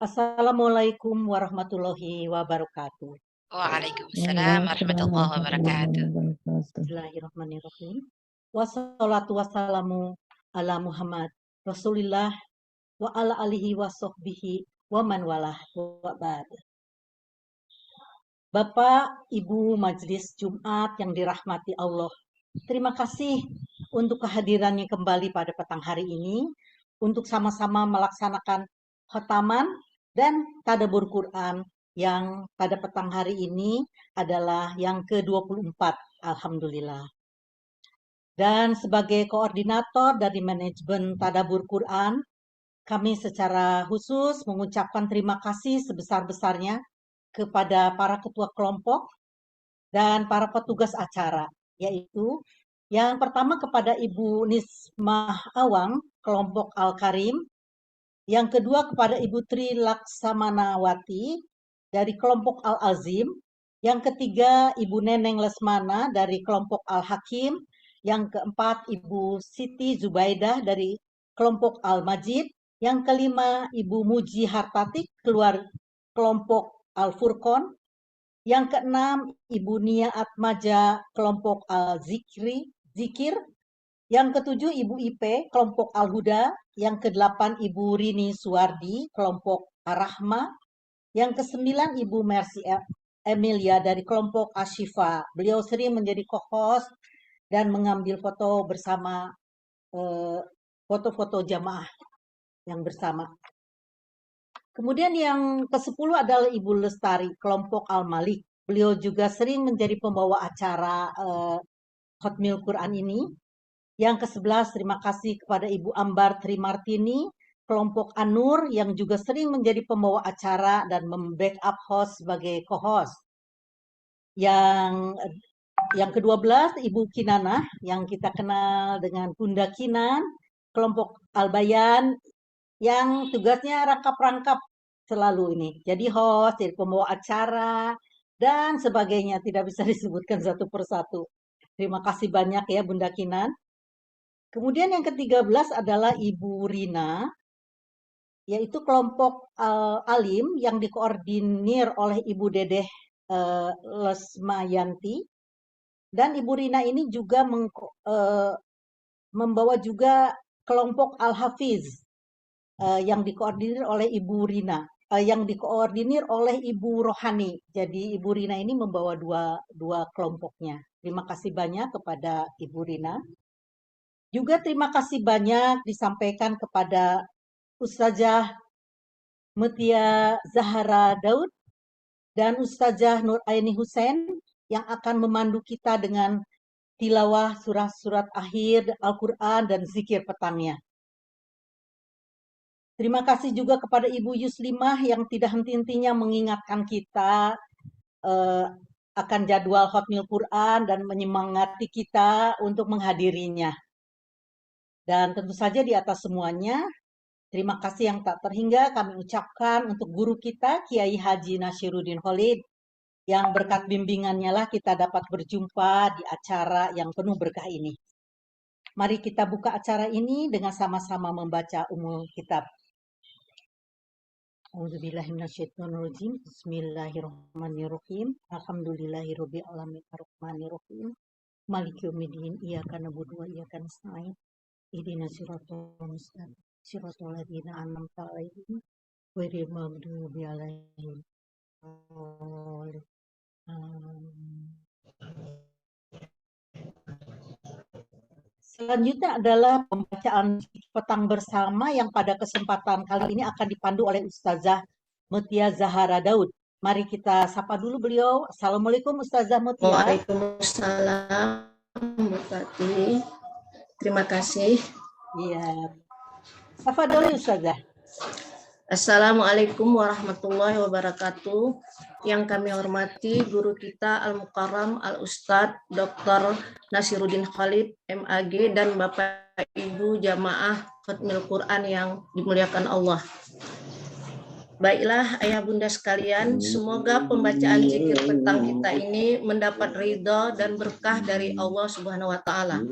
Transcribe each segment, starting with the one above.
Assalamualaikum warahmatullahi wabarakatuh. Waalaikumsalam warahmatullahi wabarakatuh. Bismillahirrahmanirrahim. Wassalatu wassalamu ala Muhammad Rasulillah wa ala alihi wa sahbihi wa man walah wa ba'd. Bapak, Ibu Majelis Jumat yang dirahmati Allah, terima kasih untuk kehadirannya kembali pada petang hari ini untuk sama-sama melaksanakan khataman dan tadabbur Quran yang pada petang hari ini adalah yang ke-24. Alhamdulillah. Dan sebagai koordinator dari manajemen tadabbur Quran, kami secara khusus mengucapkan terima kasih sebesar-besarnya kepada para ketua kelompok dan para petugas acara, yaitu yang pertama kepada Ibu Nismah Awang, kelompok Al-Karim, yang kedua kepada Ibu Tri Laksamanawati dari kelompok Al-Azim, yang ketiga Ibu Neneng Lesmana dari kelompok Al-Hakim, yang keempat Ibu Siti Zubaidah dari kelompok Al-Majid, yang kelima Ibu Muji Hartatik keluar kelompok Al-Furqon, yang keenam Ibu Nia Atmaja kelompok Al-Zikir, yang ketujuh Ibu Ipe kelompok Al-Huda, yang kedelapan Ibu Rini Suwardi kelompok Ar-Rahma, yang kesembilan Ibu Mercy Emilia dari kelompok Ashifa. Beliau sering menjadi co-host dan mengambil foto bersama foto-foto jamaah yang bersama. Kemudian yang ke-10 adalah Ibu Lestari, kelompok Al-Malik. Beliau juga sering menjadi pembawa acara Khatmil Quran ini. Yang ke-11, terima kasih kepada Ibu Ambar Trimartini, kelompok An-Nur, yang juga sering menjadi pembawa acara dan membackup host sebagai co-host. Yang ke-12, Ibu Kinana, yang kita kenal dengan Bunda Kinan, kelompok Al-Bayan, yang tugasnya rangkap-rangkap selalu ini. Jadi host, jadi pembawa acara, dan sebagainya. Tidak bisa disebutkan satu persatu. Terima kasih banyak ya Bunda Kinan. Kemudian yang ke-13 adalah Ibu Rina, yaitu kelompok Alim yang dikoordinir oleh Ibu Dedeh Lesmayanti. Dan Ibu Rina ini juga membawa juga kelompok Al-Hafiz yang dikoordinir oleh Ibu Rina, yang dikoordinir oleh Ibu Rohani. Jadi Ibu Rina ini membawa dua kelompoknya. Terima kasih banyak kepada Ibu Rina. Juga terima kasih banyak disampaikan kepada Ustazah Mutia Zahara Daud dan Ustazah Nur Aini Hussein yang akan memandu kita dengan tilawah surat-surat akhir Al-Quran dan zikir petangnya. Terima kasih juga kepada Ibu Yuslimah yang tidak henti-hentinya mengingatkan kita akan jadwal Khatmil Quran dan menyemangati kita untuk menghadirinya. Dan tentu saja di atas semuanya, terima kasih yang tak terhingga kami ucapkan untuk guru kita, Kiai Haji Nashiruddin Khalid, yang berkat bimbingannya lah kita dapat berjumpa di acara yang penuh berkah ini. Mari kita buka acara ini dengan sama-sama membaca Ummul Kitab. A'udzubillahiminasyaitonirrajim. Bismillahirrahmanirrahim. Alhamdulillahirabbil alamin arrahmanirrahim. Maliki yaumiddin. Iyyaka na'budu wa iyyaka nasta'in. Ihdinas siratal mustaqim. Siratal ladzina an'amta 'alaihim ghairil maghdubi 'alaihim. Selanjutnya adalah pembacaan petang bersama yang pada kesempatan kali ini akan dipandu oleh Ustazah Mutia Zahara Daud. Mari kita sapa dulu beliau. Assalamualaikum Ustazah Mutia. Waalaikumsalam warahmatullahi. Terima kasih. Iya. Tafadholi Ustazah. Assalamualaikum warahmatullahi wabarakatuh. Yang kami hormati guru kita Al-Mukarram Al-Ustadz Dr. Nashiruddin Khalid MAG dan Bapak Ibu Jamaah Khatmil Quran yang dimuliakan Allah. Baiklah ayah bunda sekalian, semoga pembacaan zikir petang kita ini mendapat ridha dan berkah dari Allah Subhanahu wa taala.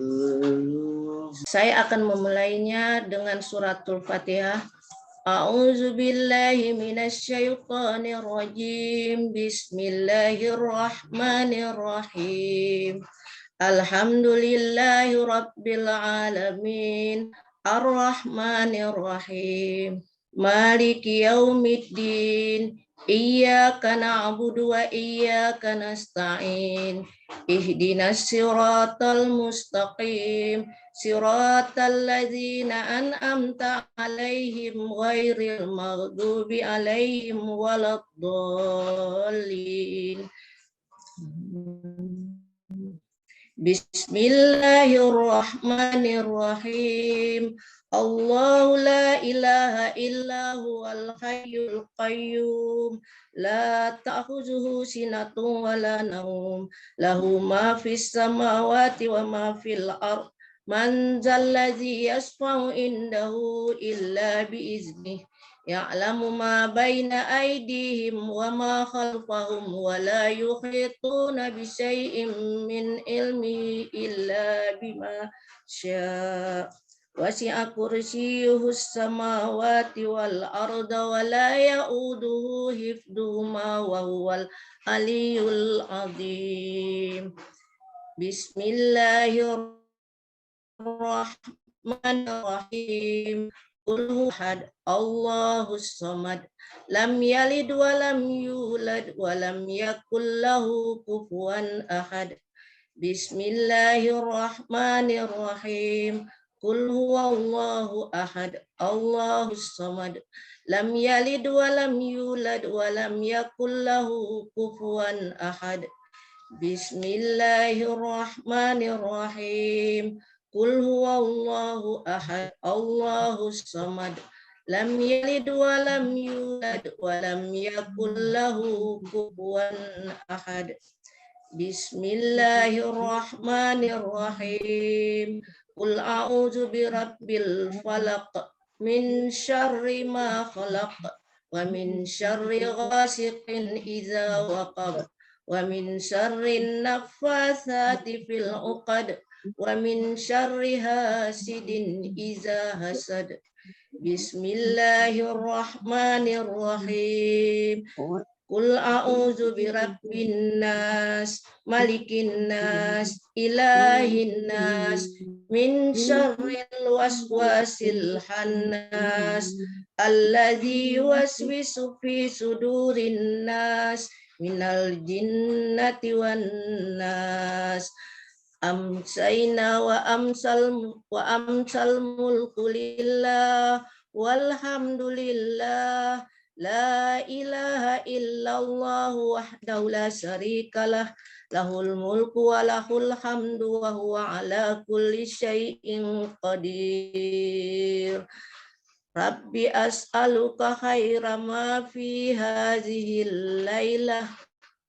Saya akan memulainya dengan suratul Fatihah. A'udzu billahi minasy syaithanir rajim. Bismillahirrahmanirrahim. Alhamdulillahi rabbil alamin. Ar-Rahmanir-Rahim. Maliki yaumiddin. Iyyaka na'budu wa iyyaka nasta'in. Ihdinas siratal mustaqim. Siratal ladzina an'amta 'alaihim ghairil maghdubi 'alaihim waladdallin. Bismillahirrahmanirrahim. Allahu la ilaha illa huwal hayyul qayyum. La ta'khuzuhu sinatun wa la naum. Lahu ma fis samawati wa ma fil ardh. Man zalladzi yashfa'u indahu illa biiznih. Ya'lamu ma baina aydihim wa ma khalfahum wa la yuhituna bi syai'in min ilmihi illa bima syaa. Wasi'a kursiyyuhus samawati wal arda wa la ya'uduhu hifdhuhuma wa huwal aliyyul azim. Bismillahirrahmanirrahim. Qul huwahad, Allahus samad, lam yalid wa lam yulad wa lam yakul lahu kufuwan ahad. Bismillahirrahmanirrahim. Qul huwallahu ahad, Allahus samad, lam yalid wa lam yulad wa lam yakul lahu kufuwan ahad. Bismillahirrahmanirrahim. Qul huwallahu ahad, Allahus samad, lam yalid wa lam yulad wa lam yakul lahu kufuwan ahad. Bismillahirrahmanirrahim. Qul a'udzu birabbil falaq, min syarri ma khalaq, wa min syarri ghasiqin idza waqab, wa min syarri naffatsati fil 'uqad, wa min syarri hasidin idza hasad. Bismillahirrahmanirrahim. Qul a'udzu birabbin nas, malikin nas, ilahin nas, min syarril waswasil khannas, alladzi yuwaswisu fi sudurin nas, minal jinnati wan nas. Amsayna wa amsal mulku lillah, walhamdulillah. La ilaha illallah wahdahu la syarikalah, lahul mulku wa lahul hamdu wa huwa ala kulli syai'in qadir. Rabbi as'aluka khaira ma fi hadhil lailah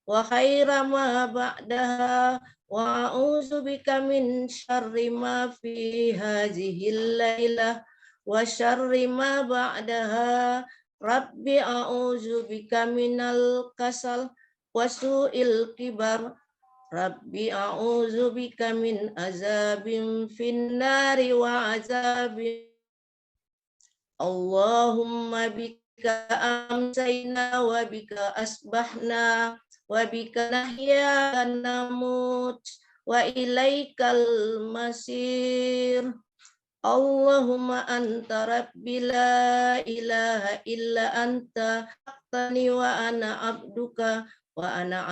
wa khaira ma ba'daha wa a'udzu bika min syarri ma fi hadhil lailah wa syarri ma ba'daha. Rabbi a'udzu bika minal kasal wa su'il kibar. Rabbi a'udzu bika min azabin finnari wa azabin. Allahumma bika amsayna wa bika asbahna wa bika nahya wa namut wa ilaikal masir. Allahumma anta rabbi la ilaha illa anta khalaqtani wa ana abduka wa ana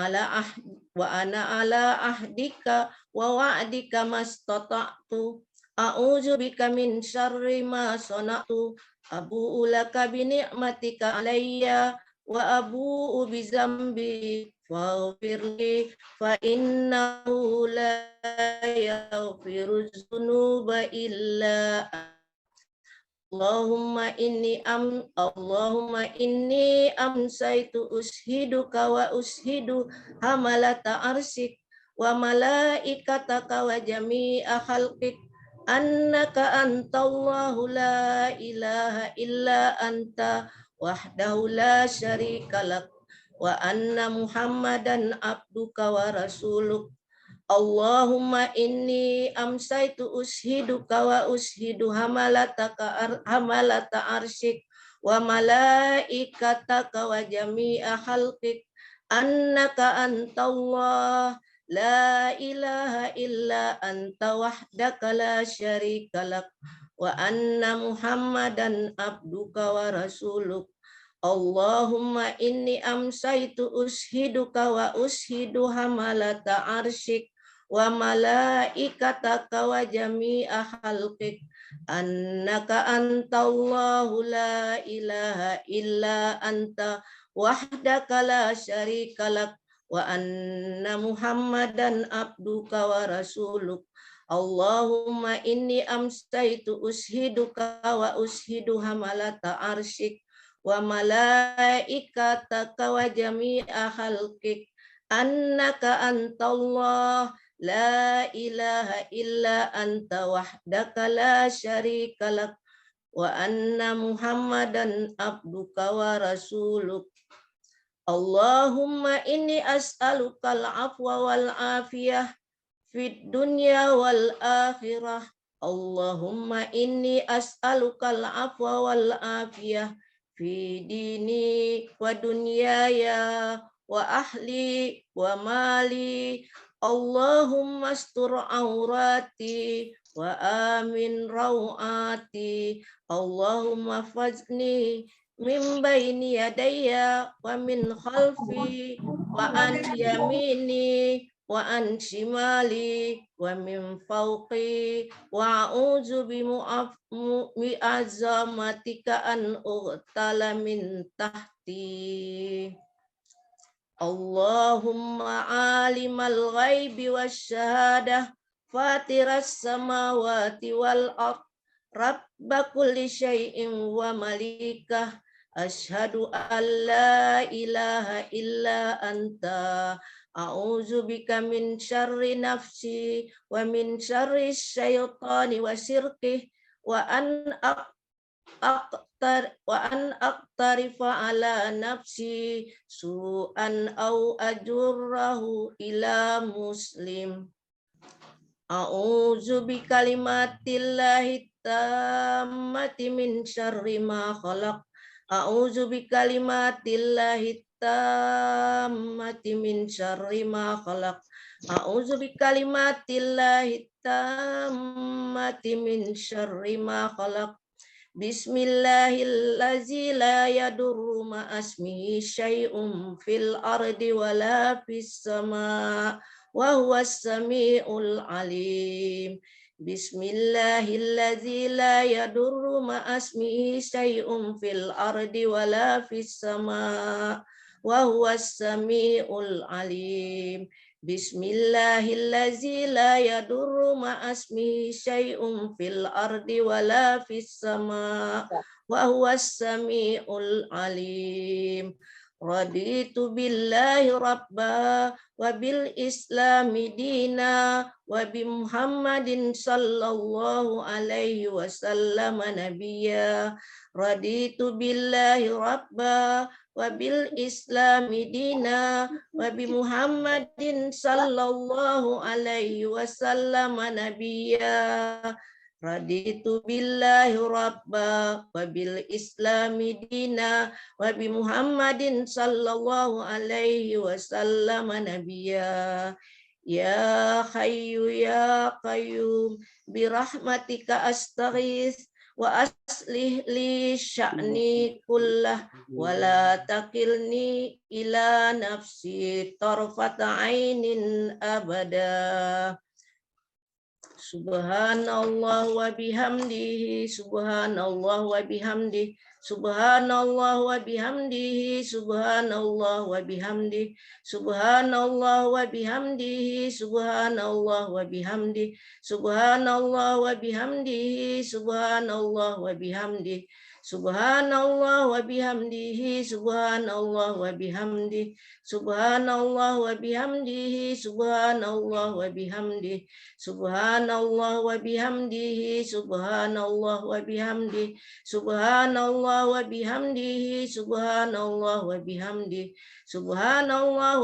ala ahdika wa wa'dika mastata'tu. A'udzu bika min syarri ma sana'tu. Abu'u laka bi ni'matika alayya wa abu'u bi zambi faghfirli fa innahu la yaghfiru dzunuba illa Allahumma inni amsaitu ushiduka wa ushidu hamalata arsik wa malaikataka wa jami'a khalqik annaka antallahu la ilaha illa anta wahdahu la syarikalak wa anna Muhammadan abduka wa rasuluk. Allahumma inni amsaitu ushiduka wa ushidu hamalata arsyik wa malaikataka wa jami'a khalqik annaka antallah la ilaha illa anta wahdaka la syarika lak wa anna Muhammadan abduka wa rasuluk. Allahumma inni amsaitu ushiduka wa ushidu hamalata arsyik wa malaikataka wa jami'a khalqik annaka antallahu la ilaha illa anta wahdaka la syarika lak wa anna Muhammadan abduka wa rasuluk. Allahumma inni amsaitu ushiduka wa ushidu hamalata arsyik wa malaikataka wa jami'a khalqik annaka antallah la ilaha illa anta wahdaka la syarika lak wa anna Muhammadan abduka wa rasuluk. Allahumma inni as'alukal afwa wal afiyah fid dunya wal akhirah. Allahumma inni as'alukal afwa wal afiyah fi dini wa dunyaya wa ahli wa mali. Allahumma astur aurati wa amin rawati. Allahumma fazni min baini yadayya wa min khalfi wa an yamini wa an shimali wa min fawqi wa a'udzu bi azamatika an ughtala min tahti. Allahumma alimal ghaibi wasyahadah fatiras samawati wal ardh rabba kulli syai'in wa malikah asyhadu an la ilaha illa anta a'udzubika min syarri nafsi wa min syarri syaitani wa syirkih wa an aqtarifa ala nafsi su'an au ajurrahu ila muslim. A'udzu bi kalimatillahi tammati min syarri ma khalaq. A'udzu bi kalimatillahi tammati min syarri ma khalaq. A'udzu bi kalimatillahi tammati min syarri ma khalaq. Bismillahillazi la yadurru ma asmihi syai'un fil ardi wala fis sama' wa huwas samiul alim. Bismillahillazi la yadurru ma asmihi syai'un fil ardi wala fis sama' wa huwas samiul alim. Bismillahillazi la yadurru ma asmihi syai'un fil ardi wala fis sama' wa huwas samiul alim. Raditu billahi rabba wa bil islami dina wa bi Muhammadin sallallahu alaihi wasallam nabiyya. Raditu billahi rabba wa bil islami dina wa bi Muhammadin sallallahu alaihi wasallam nabiyya. Raditu billahi rabba wa bil islami dina wa bi Muhammadin sallallahu alaihi wasallam nabiyya. Ya hayyu ya qayyum bi rahmatika astaghits wa aslih li sya'ni kullah wa la takilni ila nafsi tarfata ainin abada. Subhanallah wa bihamdihi, subhanallah wa bihamdihi, subhanallah wa bihamdihi, subhanallah wa bihamdihi, subhanallah wa bihamdihi, subhanallah wa bihamdihi, subhanallah wa bihamdihi, subhanallah wa bihamdihi, subhanallah wa bihamdihi, subhanallah wa bihamdihi, subhanallah wa bihamdihi, subhanallah wa bihamdihi, subhanallah wa bihamdihi, subhanallah wa bihamdihi, subhanallah wa bihamdihi, subhanallah wa bihamdihi, subhanallah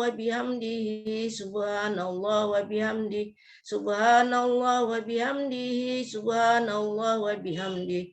wa bihamdihi, subhanallah wa bihamdihi, subhanallah wa bihamdihi, subhanallah wa bihamdihi,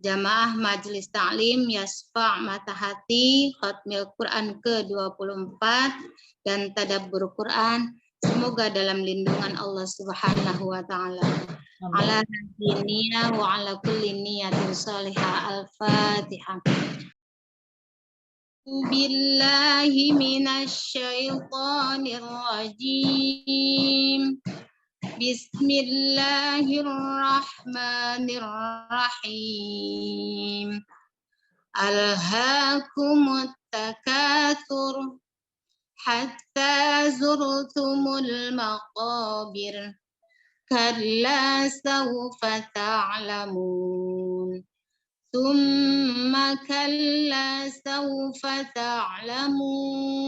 Jamaah Majelis Ta'lim Yasfa' Mata Hati Khatmil Quran ke-24 dan Tadabbur Quran, semoga dalam lindungan Allah Subhanahu wa taala. Ala nabiyina wa ala kulli niyatin salihah. Al-Fatihah. Billahi minasyaitonir rajim. Bismillahirrahmanirrahim. Alhaakumut takatsur hatta zurtumul maqabir. Kalla sawfa ta'lamun. Thumma kalla sawfa ta'lamun.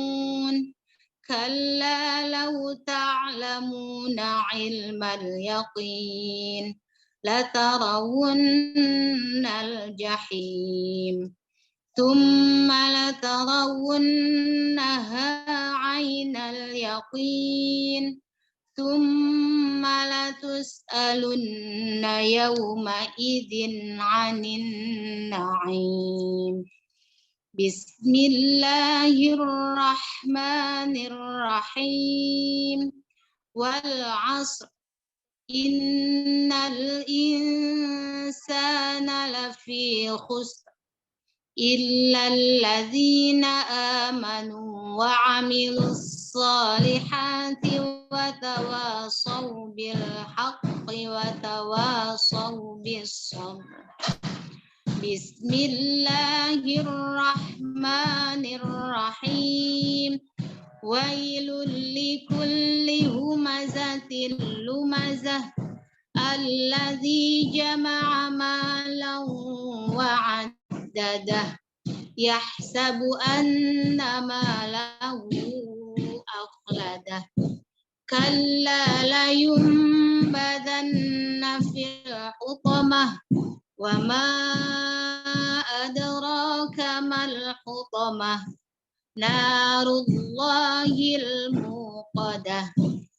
Kalla law ta'lamuna ilmal yaqin latarawunnal jahim thumma latarawunnaha 'ainal yaqin thumma latus'alunna yawma idzin 'anin na'im. Bismillahirrahmanirrahim. Wal 'asr innal insana lafi khusr illal ladzina amanu wa 'amilus solihati wa tawasaw bil haqqi wa tawasaw bis sabr. Bismillahirrahmanirrahim. Wailul likulli humazatin lumazah alladzi jama'a malan wa 'addadah yahsabu anna malahu akhladah. Kalla layumbadanna fil hutamah wa ma adraka mal hutamah. Narullahil muqadah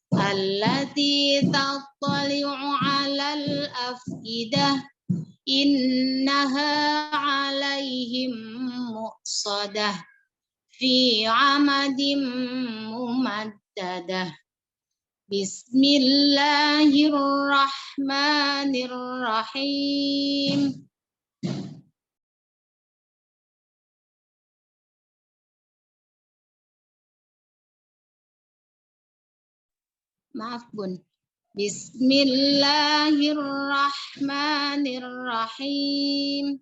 allati tattali'u 'alal afidah innaha 'alaihim muqsadah fi 'amadim mumaddadah. Bismillahirrahmanirrahim. Maaf Bun. Bismillahirrahmanirrahim.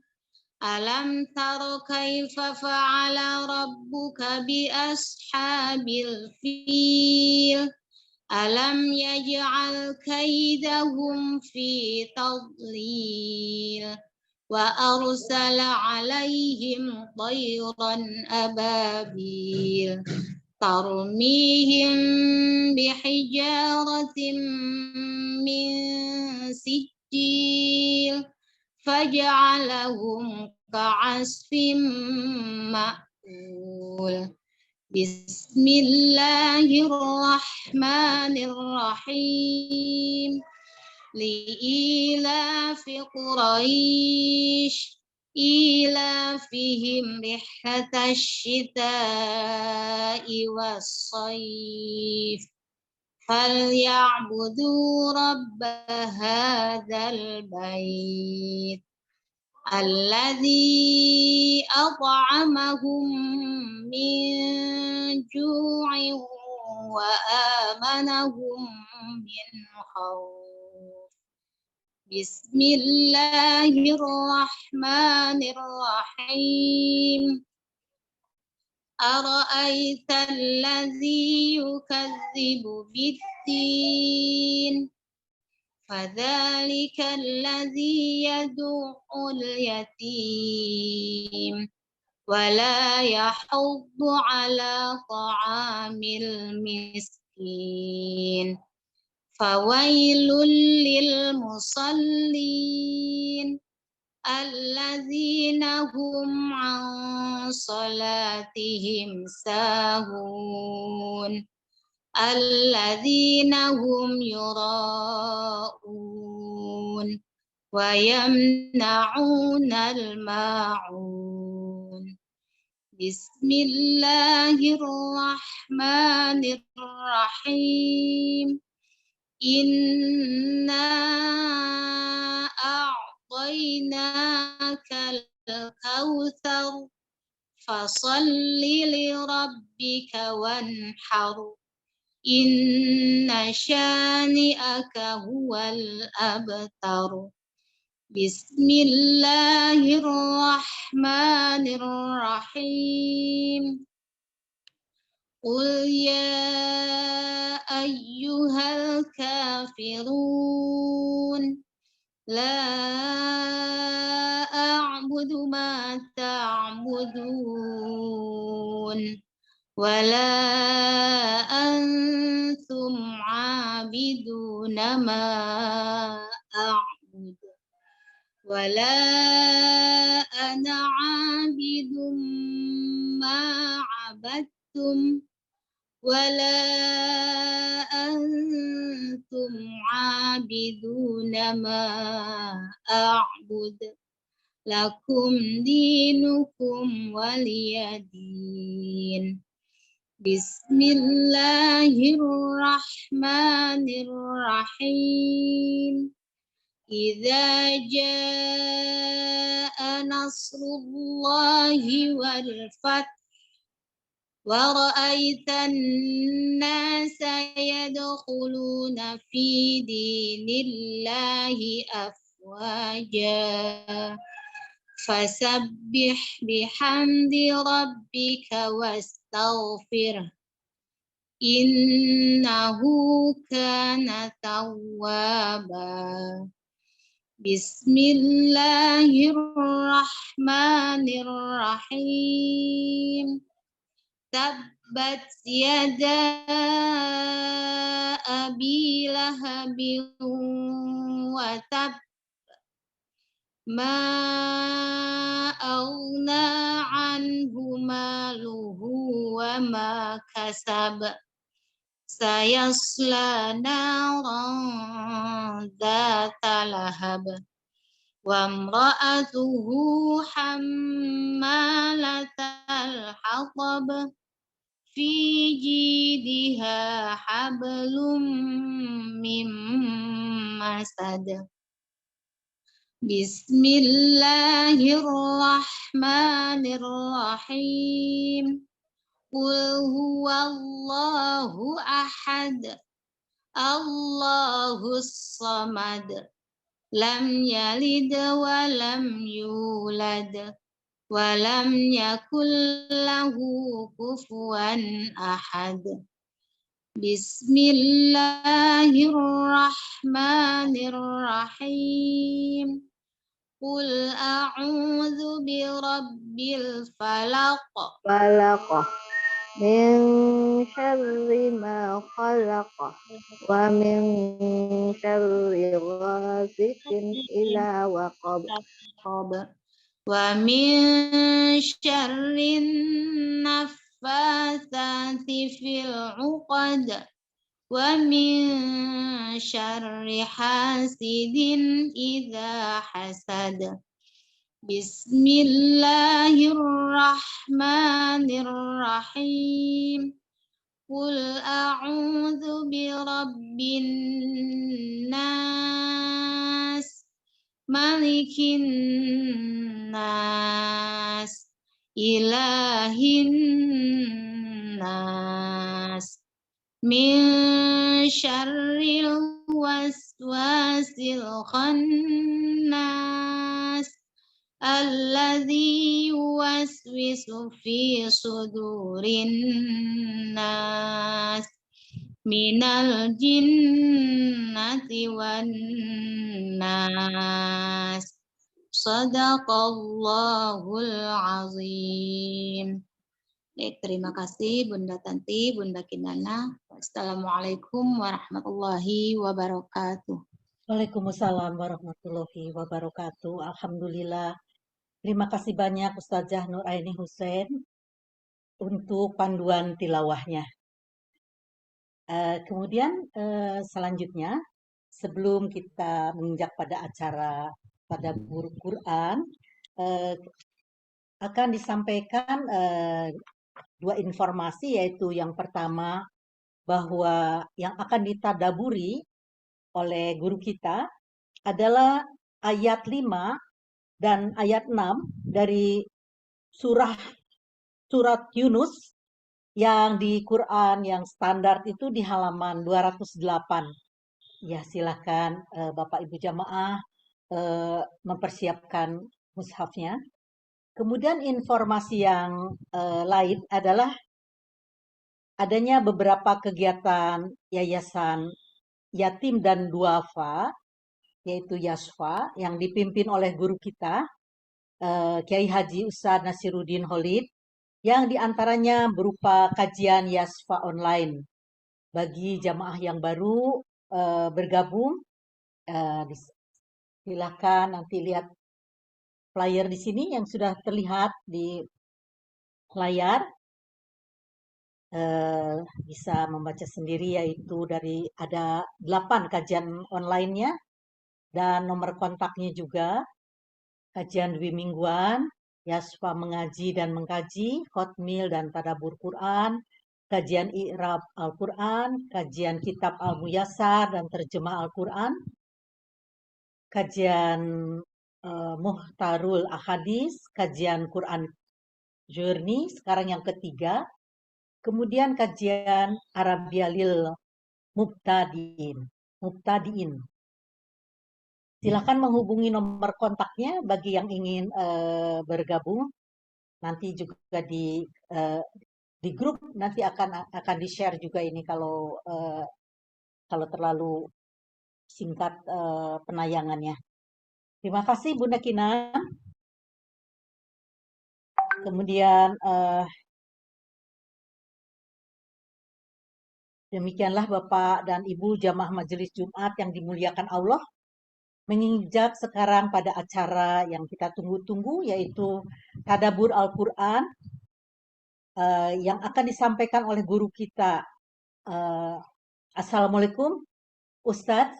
Alam tara kaifa fa'ala rabbuka bi ashabil fil. Alam yaj'al kaidahum fi tadlil. Wa arsala 'alaihim tayran ababil. Tarmihim bihijaratin min sijil faj'alahum ka'asfim ma'kul. Bismillahirrahmanirrahim. Li'ilafi Quraisy ilafihim rihlatash syita'i was-sayf falyabudu rabba hadzal bait alladzi at'amahum min ju'in wa amanahum min khawf. Bismillahirrahmanirrahim. Ara'aita allazi yukadzibu bid-din fadzalika allazi yad'ul yatim wa la yahuddu ala ta'amil miskin. Fawailul lil musallin alladzina hum an salatihim sahun alladzina hum yura'un ويمنعون الماعون بسم الله الرحمن الرحيم إنا أعطيناك الكوثر فصل لربك وانحر إن شانئك هو الأبتر بسم الله الرحمن الرحيم قل يا أيها الكافرون لا أعبد ما تعبدون ولا أنتم عابدون ما أعبد ولا أنا عابد ما عبدتم ولا أنتم عابدون ما أعبد لكم دينكم ولي دين بسم الله الرحمن الرحيم إذا جاء نصر الله والفتح ورأيت الناس يدخلون في دين الله أفواجا فسبح بحمد ربك واستغفره إنه كان توابا بسم الله الرحمن الرحيم تبت يدا أبي لهب وتب ما أغنى عنه ماله وما كسب سيصلى نارا ذات لهب وامرأته حمالة الحطب في جيدها حبل من مسد بسم الله الرحمن الرحيم قل هو الله أحد الله الصمد لم يلد ولم يولد ولم يكن له كفوا أحد بسم الله الرحمن الرحيم قل أعوذ برب الفلق من شر ما خلق ومن شر غاسق إذا وقب ومن شر النفاثات في العقد ومن شر حاسد إذا حسد بسم الله الرحمن الرحيم قل أعوذ برب الناس ملك الناس إله الناس من شر الوسواس الخناس الذي يوسوس في صدور الناس من الجنة والناس Sadaqallahul azim. Baik, terima kasih Bunda Tanti, Bunda Kinana. Assalamualaikum warahmatullahi wabarakatuh. Waalaikumsalam warahmatullahi wabarakatuh. Alhamdulillah. Terima kasih banyak Ustazah Nuraini Hussein untuk panduan tilawahnya. Kemudian selanjutnya, sebelum kita menginjak pada acara Tadabbur Quran akan disampaikan dua informasi, yaitu yang pertama bahwa yang akan ditadaburi oleh guru kita adalah ayat 5 dan ayat 6 dari surat Yunus yang di Quran yang standar itu di halaman 208. Ya, silakan Bapak Ibu jamaah mempersiapkan mushafnya. Kemudian informasi yang lain adalah adanya beberapa kegiatan Yayasan Yatim dan Duafa, yaitu YASFA, yang dipimpin oleh guru kita, Kiai Haji Ustadz Nasiruddin Khalid, yang diantaranya berupa kajian YASFA online. Bagi jamaah yang baru bergabung, silakan nanti lihat flyer di sini yang sudah terlihat di layar. Bisa membaca sendiri, yaitu dari ada 8 kajian online-nya dan nomor kontaknya juga. Kajian dwi mingguan, YASFA mengaji dan mengkaji, Khotmil dan Tadabbur Quran, kajian I'rab Al-Quran, kajian Kitab Al-Muyassar dan Terjemah Al-Quran, kajian Muhtarul Ahadis, kajian Quran Journey, sekarang yang ketiga, kemudian kajian Arabia lil Mubtadiin. Silakan menghubungi nomor kontaknya bagi yang ingin bergabung. Nanti juga di grup nanti akan di-share juga ini kalau terlalu singkat penayangannya. Terima kasih Bunda Kina. Kemudian demikianlah Bapak dan Ibu jamaah majelis Jumat yang dimuliakan Allah, menginjak sekarang pada acara yang kita tunggu-tunggu, yaitu Tadabbur Al-Quran yang akan disampaikan oleh guru kita. Assalamualaikum Ustadz.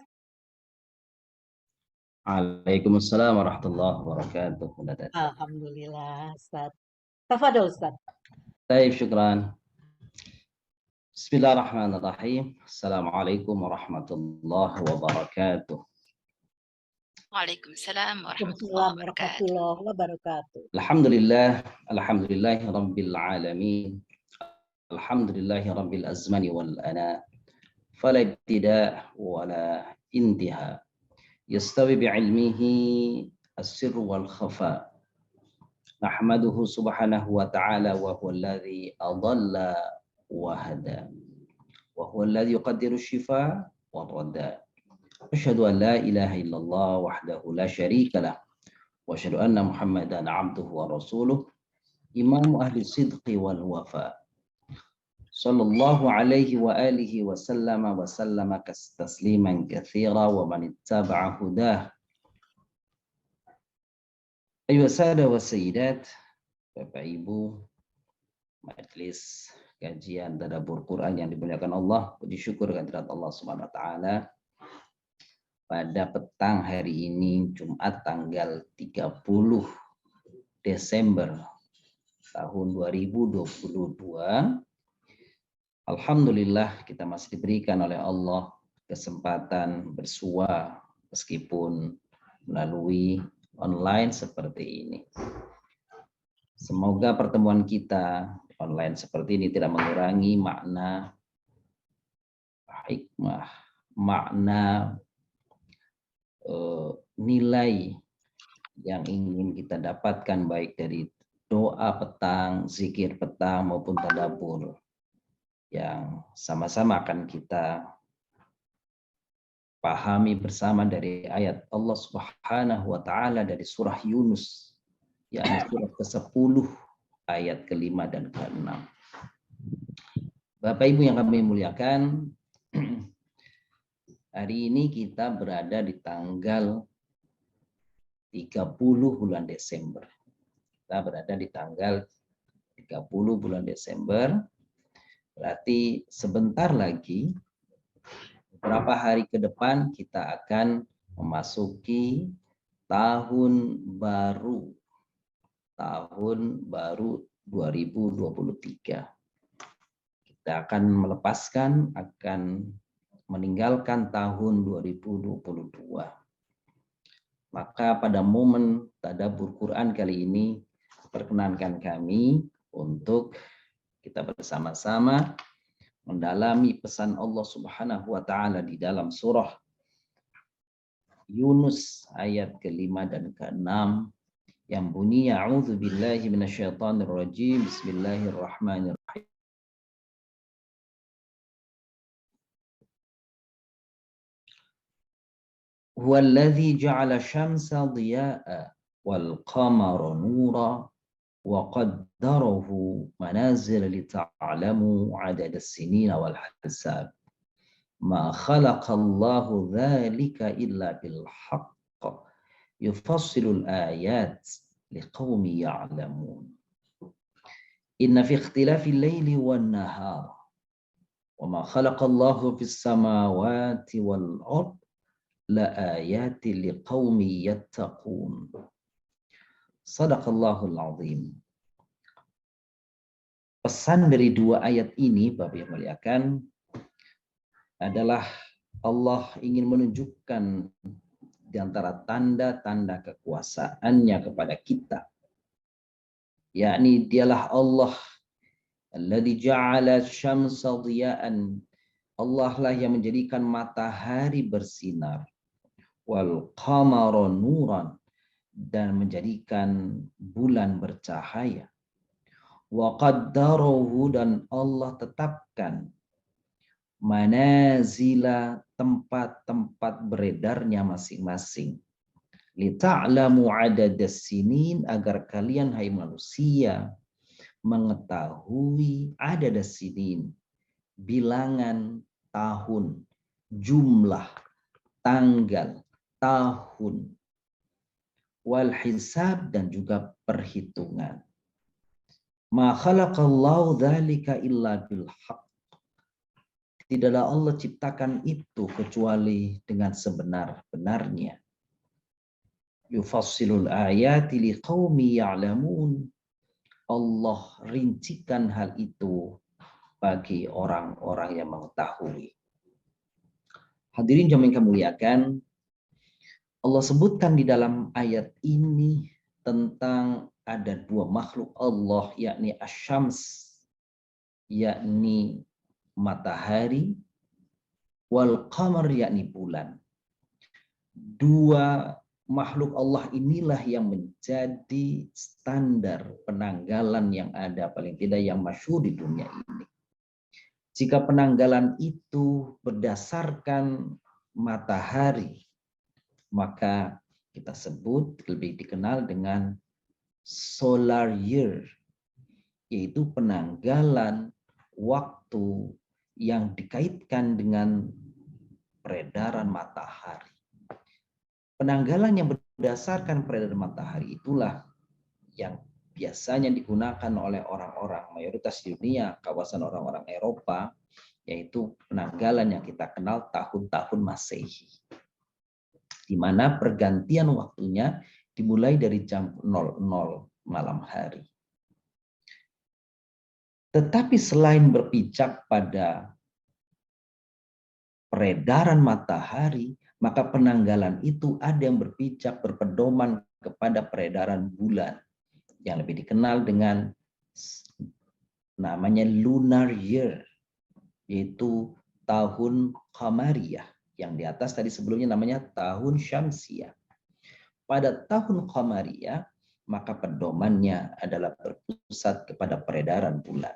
Waalaikumsalam warahmatullahi wabarakatuh. Alhamdulillah Ustadz. Tafadhol Ustadz. Baik, syukran. Bismillahirrahmanirrahim. Assalamualaikum warahmatullahi wabarakatuh. Waalaikumsalam warahmatullahi wabarakatuh. Alhamdulillahi rabbil alamin. Alhamdulillahi rabbil azmani wal ana. Fala ibtida' wala intiha. Yastawi bi'ilmihi as-sirr wal khafa. Nahmaduhu subhanahu wa ta'ala wa huwa alladhi adalla wa hada. Wa huwa alladhi yuqaddiru shifa wa radda. Asyhadu an la ilaha illallah wahdahu la syarika lah. Wa asyhadu anna Muhammadan abduhu wa rasuluh. Imamu ahli sidqi wal wafa. Sallallahu alaihi wa alihi wa sallama tasliman katsira wa man ittaba'a hudah. Ayuha sada wa sayyidat, Bapak Ibu, majelis kajian Tadabbur Quran yang dimuliakan Allah, puji syukur kehadirat Allah Subhanahu wa taala. Pada petang hari ini Jumat tanggal 30 Desember tahun 2022, alhamdulillah kita masih diberikan oleh Allah kesempatan bersua meskipun melalui online seperti ini. Semoga pertemuan kita online seperti ini tidak mengurangi makna hikmah, makna nilai yang ingin kita dapatkan baik dari doa petang, zikir petang maupun tadabbur yang sama-sama akan kita pahami bersama dari ayat Allah Subhanahu wa taala dari surah Yunus, yakni surah ke-10 ayat ke-5 dan ke-6. Bapak Ibu yang kami muliakan, hari ini kita berada di tanggal 30 bulan Desember. Kita berada di tanggal 30 bulan Desember. Berarti sebentar lagi, beberapa hari ke depan kita akan memasuki tahun baru 2023. Kita akan melepaskan, akan meninggalkan tahun 2022. Maka pada momen tadabbur Quran kali ini, perkenankan kami untuk kita bersama-sama mendalami pesan Allah Subhanahu wa taala di dalam surah Yunus ayat ke-5 dan ke-6 yang bunyi a'udzu billahi minasyaitonir rajim, bismillahirrahmanirrahim. Huwallazi ja'ala syamsa dhiya'a wal qamara nura wa qaddarahu manazila lita'lamu 'adada as-sinina wal hisab. Ma khalaqallahu dzalika illa bil haqq yufassilul ayat liqaumin ya'lamun. Inna fi ikhtilafil laili wan nahar wa ma khalaqallahu fis samawati wal ard la ayati liqaumin yattaqun. Shadaqallahul azim. Pesan dari dua ayat ini, Bapak yang muliakan, adalah Allah ingin menunjukkan di antara tanda-tanda kekuasaannya kepada kita, yakni dialah Allah alladzi ja'ala syamsa dhiya'an, Allah lah yang menjadikan matahari bersinar, wal qamara nuran, dan menjadikan bulan bercahaya, wa qaddarahu, dan Allah tetapkan manazila, tempat-tempat beredarnya masing-masing, lita'lamu 'adadas sinin, agar kalian hai manusia mengetahui adadas sinin, bilangan tahun, jumlah, tanggal, tahun, wal hisab, dan juga perhitungan. Ma khalaqallahu dzalika illa bil haqq. Tidaklah Allah ciptakan itu kecuali dengan sebenar-benarnya. Yufassilul ayati liqaumi ya'lamun. Allah rincikan hal itu bagi orang-orang yang mengetahui. Hadirin jamaah yang kami muliakan, Allah sebutkan di dalam ayat ini tentang ada dua makhluk Allah, yakni asyams, yakni matahari, wal qamar, yakni bulan. Dua makhluk Allah inilah yang menjadi standar penanggalan yang ada, paling tidak yang masyhur di dunia ini. Jika penanggalan itu berdasarkan matahari, maka kita sebut, lebih dikenal dengan solar year, yaitu penanggalan waktu yang dikaitkan dengan peredaran matahari. Penanggalan yang berdasarkan peredaran matahari itulah yang biasanya digunakan oleh orang-orang mayoritas di dunia, kawasan orang-orang Eropa, yaitu penanggalan yang kita kenal tahun-tahun Masehi, di mana pergantian waktunya dimulai dari jam 00 malam hari. Tetapi selain berpijak pada peredaran matahari, maka penanggalan itu ada yang berpijak, berpedoman kepada peredaran bulan, yang lebih dikenal dengan namanya lunar year, yaitu tahun qamariyah, yang di atas tadi sebelumnya namanya tahun syamsiyah. Pada tahun qamariyah, maka pedomannya adalah berpusat kepada peredaran bulan.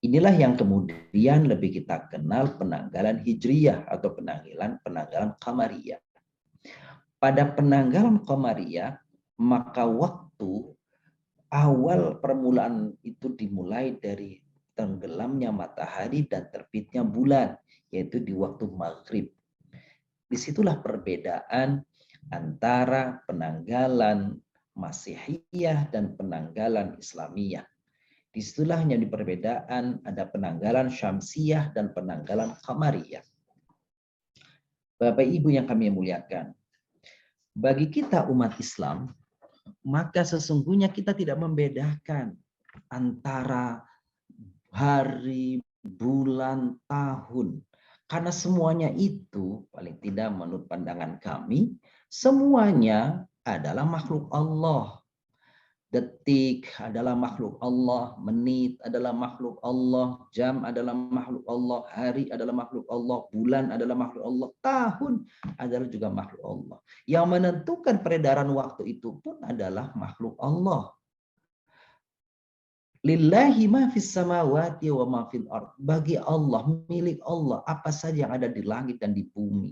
Inilah yang kemudian lebih kita kenal penanggalan hijriyah atau penanggalan qamariyah. Pada penanggalan qamariyah, maka waktu awal permulaan itu dimulai dari tenggelamnya matahari dan terbitnya bulan, yaitu di waktu maghrib. Disitulah perbedaan antara penanggalan Masihiyah dan penanggalan Islamiyah. Disitulah yang di perbedaan, ada penanggalan Syamsiyah dan penanggalan Qamariyah. Bapak Ibu yang kami muliakan, Bagi kita umat Islam, maka sesungguhnya kita tidak membedakan antara hari, bulan, tahun. Karena semuanya itu, paling tidak menurut pandangan kami, semuanya adalah makhluk Allah. Detik adalah makhluk Allah, menit adalah makhluk Allah, jam adalah makhluk Allah, hari adalah makhluk Allah, bulan adalah makhluk Allah, tahun adalah juga makhluk Allah. Yang menentukan peredaran waktu itu pun adalah makhluk Allah. Lillahi ma fis samawati wa ma fil ard. Bagi Allah, milik Allah, apa saja yang ada di langit dan di bumi.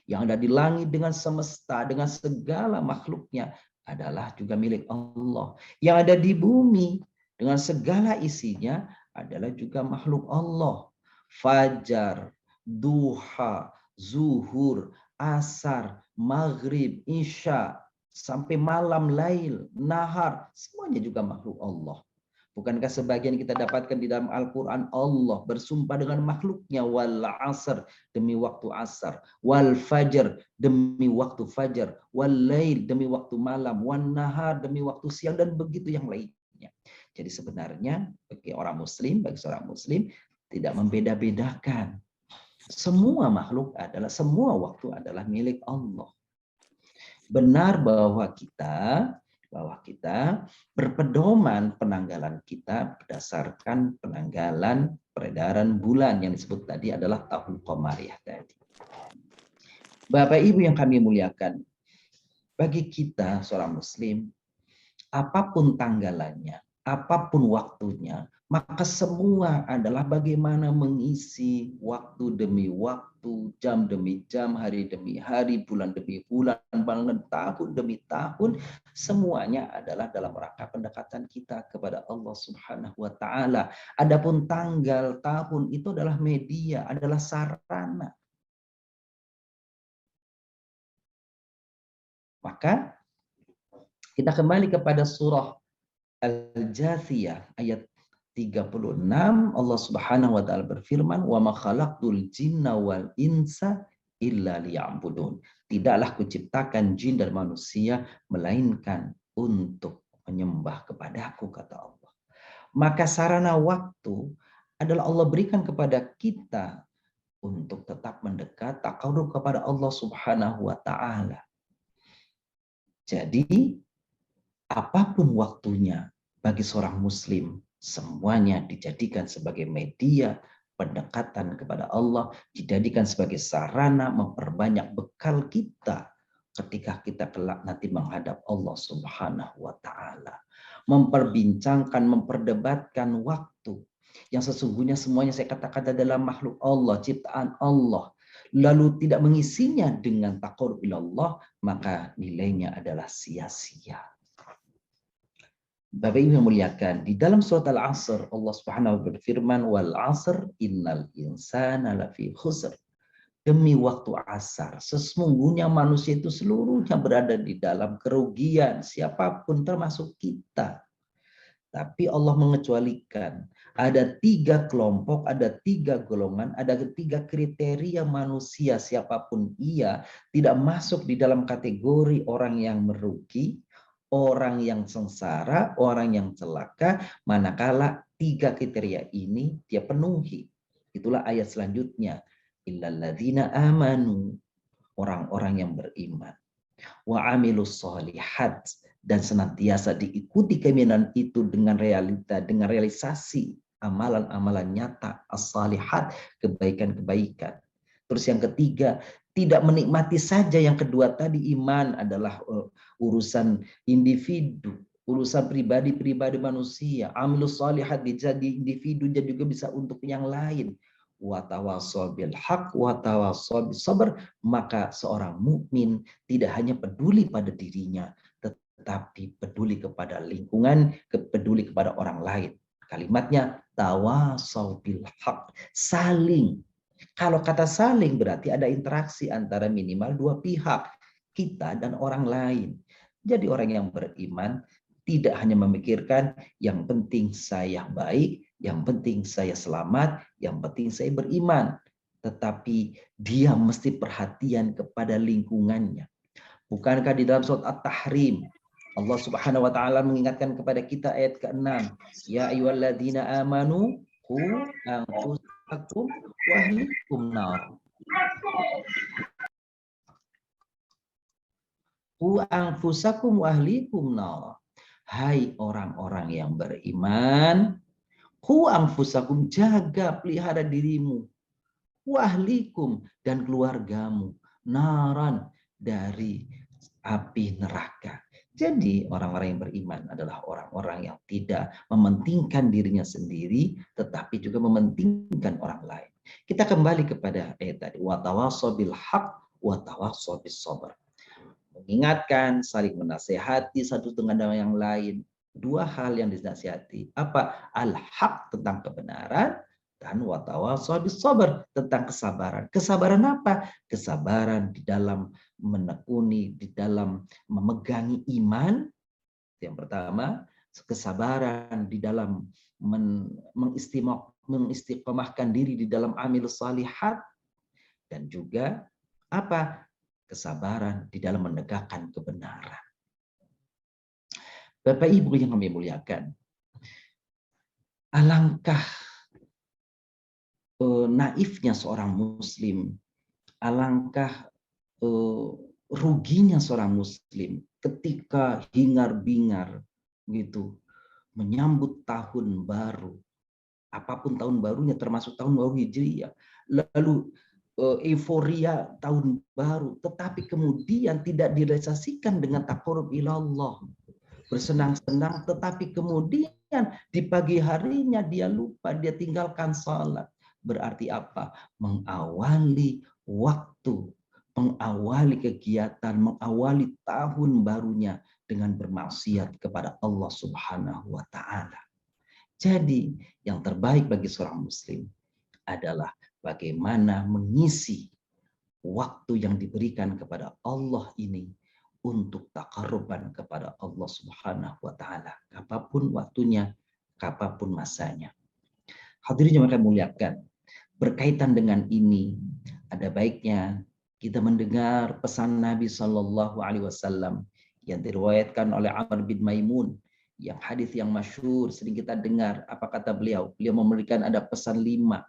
Yang ada di langit dengan semesta, dengan segala makhluknya adalah juga milik Allah. Yang ada di bumi dengan segala isinya adalah juga makhluk Allah. Fajar, duha, zuhur, asar, maghrib, isya, sampai malam, lail, nahar, semuanya juga makhluk Allah. Bukankah sebagian kita dapatkan di dalam Al-Quran, Allah bersumpah dengan makhluknya, wal asr, demi waktu asar, wal fajr, demi waktu fajar, wal lail, demi waktu malam, wan nahar, demi waktu siang, dan begitu yang lainnya. Jadi sebenarnya bagi orang muslim, bagi seorang muslim, tidak membeda-bedakan. Semua makhluk adalah, semua waktu adalah milik Allah. Benar bahwa kita berpedoman penanggalan kita berdasarkan penanggalan peredaran bulan yang disebut tadi adalah tahun Qamariyah tadi. Bapak Ibu yang kami muliakan, bagi kita seorang muslim, apapun tanggalannya, apapun waktunya, maka semua adalah bagaimana mengisi waktu demi waktu, jam demi jam, hari demi hari, bulan demi bulan, bahkan tahun demi tahun, semuanya adalah dalam rangka pendekatan kita kepada Allah Subhanahu wa taala. Adapun tanggal, tahun itu adalah media, adalah sarana. Maka kita kembali kepada surah Al-Jathiyah ayat 36, Allah Subhanahu wa taala berfirman, "Wa ma khalaqtul jinna wal insa illa liya'budun." Tidaklah kuciptakan jin dan manusia melainkan untuk menyembah kepadaku, kata Allah. Maka sarana waktu adalah Allah berikan kepada kita untuk tetap mendekat, taqarrub kepada Allah Subhanahu wa taala. Jadi apapun waktunya bagi seorang muslim, semuanya dijadikan sebagai media pendekatan kepada Allah, dijadikan sebagai sarana memperbanyak bekal kita ketika kita kelak nanti menghadap Allah Subhanahu wa taala. Memperbincangkan, memperdebatkan waktu yang sesungguhnya semuanya saya katakan adalah makhluk Allah, ciptaan Allah. Lalu tidak mengisinya dengan taqarrub ilallah, maka nilainya adalah sia-sia. Bapak Ibu yang muliakan, di dalam surat Al-Asr Allah Subhanahu wa taala berfirman, wal asr innal insana lafi khusr. Demi waktu asar, sesungguhnya manusia itu seluruhnya berada di dalam kerugian, siapapun termasuk kita. Tapi Allah mengecualikan, ada 3 kelompok, ada 3 golongan, ada 3 kriteria manusia, siapapun ia, tidak masuk di dalam kategori orang yang merugi, orang yang sengsara, orang yang celaka, manakala 3 kriteria ini dia penuhi. Itulah ayat selanjutnya. Illalladzina amanu, orang-orang yang beriman. Wa amilus sholihat, dan senantiasa diikuti keimanan itu dengan realita, dengan realisasi amalan-amalan nyata, as-salihat, kebaikan-kebaikan. Terus yang ketiga, tidak menikmati saja yang kedua tadi, iman adalah urusan individu, urusan pribadi-pribadi manusia. Amilus sholihat jadi individu dan juga bisa untuk yang lain. Wa tawassaw bil haq wa tawassaw bis sabr, maka seorang mukmin tidak hanya peduli pada dirinya, tetapi peduli kepada lingkungan, peduli kepada orang lain. Kalimatnya tawassaw bil haq, saling. Kalau kata saling berarti ada interaksi antara minimal 2 pihak, kita dan orang lain. Jadi orang yang beriman tidak hanya memikirkan yang penting saya baik, yang penting saya selamat, yang penting saya beriman. Tetapi dia mesti perhatian kepada lingkungannya. Bukankah di dalam surat At-Tahrim Allah Subhanahu wa taala mengingatkan kepada kita ayat ke-6, ya ayyuhalladzina amanu qu anfusakum wa ahlikum nar. Qu anfusakum wa ahlikum nar. Hai orang-orang yang beriman, qu anfusakum, jaga pelihara dirimu, wa ahlikum, dan keluargamu, naran, dari api neraka. Jadi orang-orang yang beriman adalah orang-orang yang tidak mementingkan dirinya sendiri, tetapi juga mementingkan orang lain. Kita kembali kepada ayat tadi, wa tawassaw bil haqq wa tawassaw bis sabr. Mengingatkan, saling menasehati satu dengan yang lain. Dua hal yang dinasihati. Apa? Al-haq, tentang kebenaran, dan wa tawassaw bis sabr, tentang kesabaran. Kesabaran apa? Kesabaran di dalam menekuni, di dalam memegangi iman. Yang pertama, kesabaran di dalam mengistiqomahkan diri di dalam amil salihat, dan juga apa? Kesabaran di dalam menegakkan kebenaran. Bapak Ibu yang kami muliakan, alangkah naifnya seorang muslim, alangkah ruginya seorang muslim ketika hingar-bingar gitu menyambut tahun baru, apapun tahun barunya, termasuk tahun baru Hijriyah, lalu euforia tahun baru, tetapi kemudian tidak direalisasikan dengan taqarrub ilallah, bersenang-senang, tetapi kemudian di pagi harinya dia lupa, dia tinggalkan salat. Berarti apa? Mengawali waktu, mengawali kegiatan, mengawali tahun barunya dengan bermaksiat kepada Allah Subhanahu wa taala. Jadi, yang terbaik bagi seorang muslim adalah bagaimana mengisi waktu yang diberikan kepada Allah ini untuk taqarruban kepada Allah Subhanahu wa taala, apapun waktunya, apapun masanya. Hadirin yang kami muliakan, berkaitan dengan ini ada baiknya kita mendengar pesan Nabi Shallallahu alaihi wasallam yang diriwayatkan oleh Amr bin Maimun, yang hadis yang masyhur sering kita dengar. Apa kata beliau? Beliau memberikan ada pesan 5.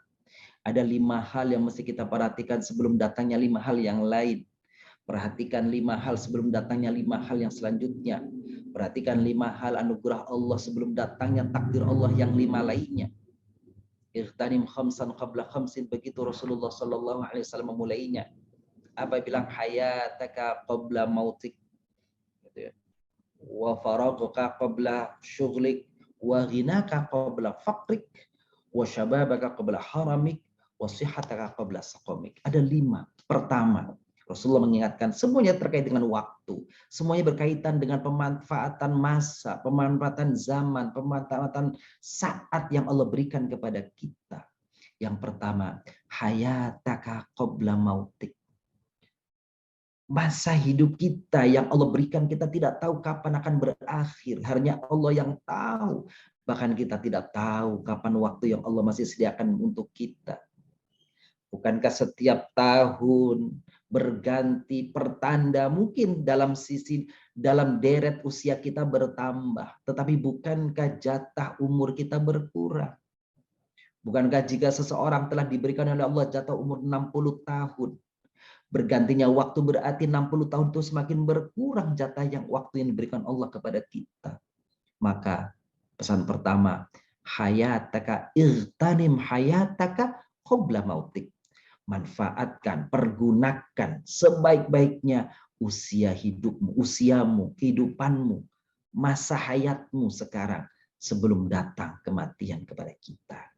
Ada 5 hal yang mesti kita perhatikan sebelum datangnya 5 hal yang lain. Perhatikan 5 hal sebelum datangnya 5 hal yang selanjutnya. Perhatikan 5 hal anugerah Allah sebelum datangnya takdir Allah yang 5 lainnya. Ightanim khamsan qabla khamsin, begitu Rasulullah sallallahu alaihi wasallam memulainya. Apa bilang? Hayataka qabla mautik, gitu ya. Wa faraghuka qabla syughlik, wa ghinaka qabla faqrik, wa syababaka qabla haramik, wa sihhataka qabla saqamik. Ada 5. Pertama, Rasulullah mengingatkan semuanya terkait dengan waktu. Semuanya berkaitan dengan pemanfaatan masa, pemanfaatan zaman, pemanfaatan saat yang Allah berikan kepada kita. Yang pertama, hayataka qabla mautik. Masa hidup kita yang Allah berikan, kita tidak tahu kapan akan berakhir. Hanya Allah yang tahu. Bahkan kita tidak tahu kapan waktu yang Allah masih sediakan untuk kita. Bukankah setiap tahun berganti pertanda, mungkin dalam deret usia kita bertambah, tetapi bukankah jatah umur kita berkurang? Bukankah jika seseorang telah diberikan oleh Allah jatah umur 60 tahun, bergantinya waktu berarti 60 tahun itu semakin berkurang jatah yang waktu yang diberikan Allah kepada kita. Maka pesan pertama, hayataka irtanim hayataka qabla mautik. Manfaatkan, pergunakan sebaik-baiknya usia hidupmu, usiamu, kehidupanmu, masa hayatmu sekarang sebelum datang kematian kepada kita.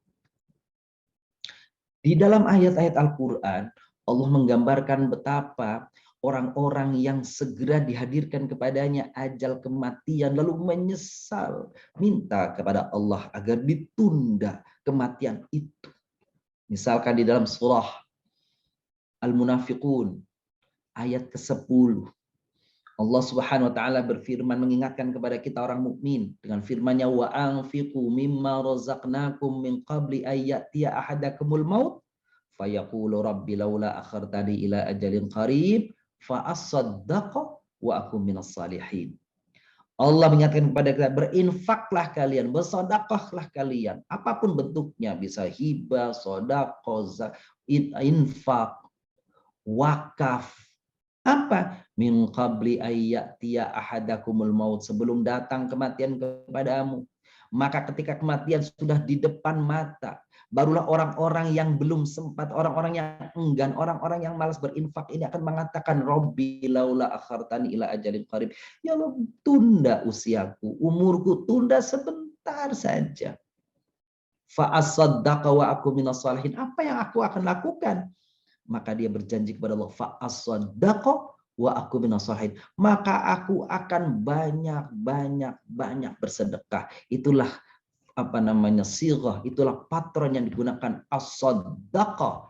Di dalam ayat-ayat Al-Quran, Allah menggambarkan betapa orang-orang yang segera dihadirkan kepadanya ajal kematian lalu menyesal, minta kepada Allah agar ditunda kematian itu. Misalkan di dalam surah Al-Munafiqun ayat ke-10, Allah Subhanahu wa taala berfirman mengingatkan kepada kita orang mukmin dengan firman-Nya, wa anfiqu mimma razaqnakum min qabli ayyatiya ahadakumul maut fayaqulu rabbi laula akhartani ila ajalin qarib fa asaddaqa wa akum minas salihin. Allah mengingatkan kepada kita, berinfaklah kalian, bersedekahlah kalian, apapun bentuknya, bisa hibah, sedekah, infak, wakaf. Apa? Min qabli ayyatiya ahadakumul maut, sebelum datang kematian kepadamu. Maka ketika kematian sudah di depan mata, barulah orang-orang yang belum sempat, orang-orang yang enggan, orang-orang yang malas berinfak ini akan mengatakan, Rabbi laula akhartani ila ajalin qarib. Ya Allah, tunda usiaku, umurku tunda sebentar saja. Fa asaddaqa wa aku minas salihin. Apa yang aku akan lakukan? Maka dia berjanji kepada Allah, fa asaddaqa wa aku minas salihin. Maka aku akan banyak bersedekah. Itulah apa namanya sirah, itulah patron yang digunakan as-saddaqah.